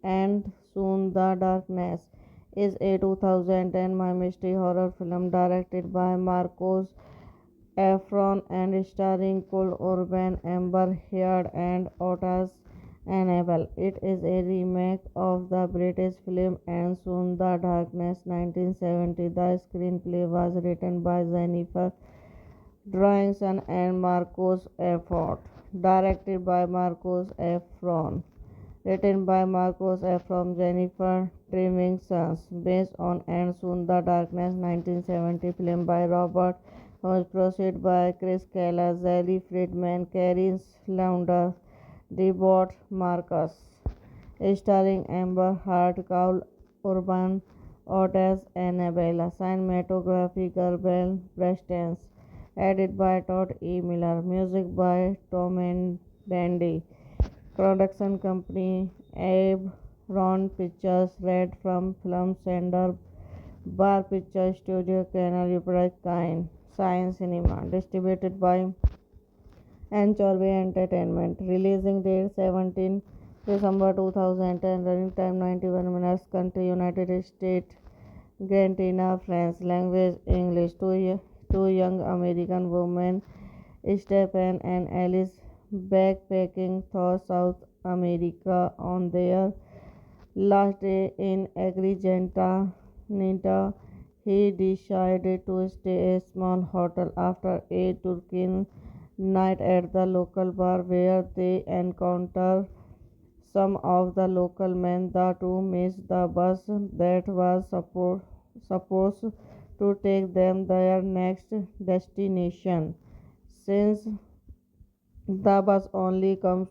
and Soon the Darkness is a 2010 my mystery horror film directed by Marcos Efron and starring Cole Urban, Amber Heard and Otis Annabelle. It is a remake of the British film And Soon the Darkness 1970. The screenplay was written by Jennifer Drawingson and Marcos Effort. Directed by Marcos Efron. Written by Marcos Efron, Jennifer Drawingson. Based on And Soon the Darkness 1970 film by Robert was produced by Chris Keller, Zelly Friedman, Carrie Launder, Debord Marcus. Starring Amber Heard, Cole Urban, Otis Annabella. Cinematography Gabriel Prestance. Edited by Todd E. Miller. Music by Tom and Dandy. Production company Abe Ron Pictures. Red from Film Center Bar Picture Studio Canal Ukraine Science Cinema. Distributed by Anchorway Entertainment. Releasing date 17 December 2010. Running time 91 minutes. Country United States. Argentina. France. Language English. Two young American women, Stephen and Alice, backpacking through South America on their last day in Agrigenta, Nita. He decided to stay a small hotel after a Turkish night at the local bar where they encountered some of the local men. The two missed the bus that was supposed to take them their next destination. Since the bus only comes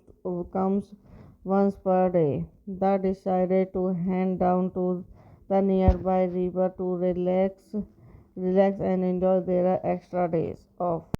once per day, they decided to head down to the nearby river to relax and enjoy their extra days off.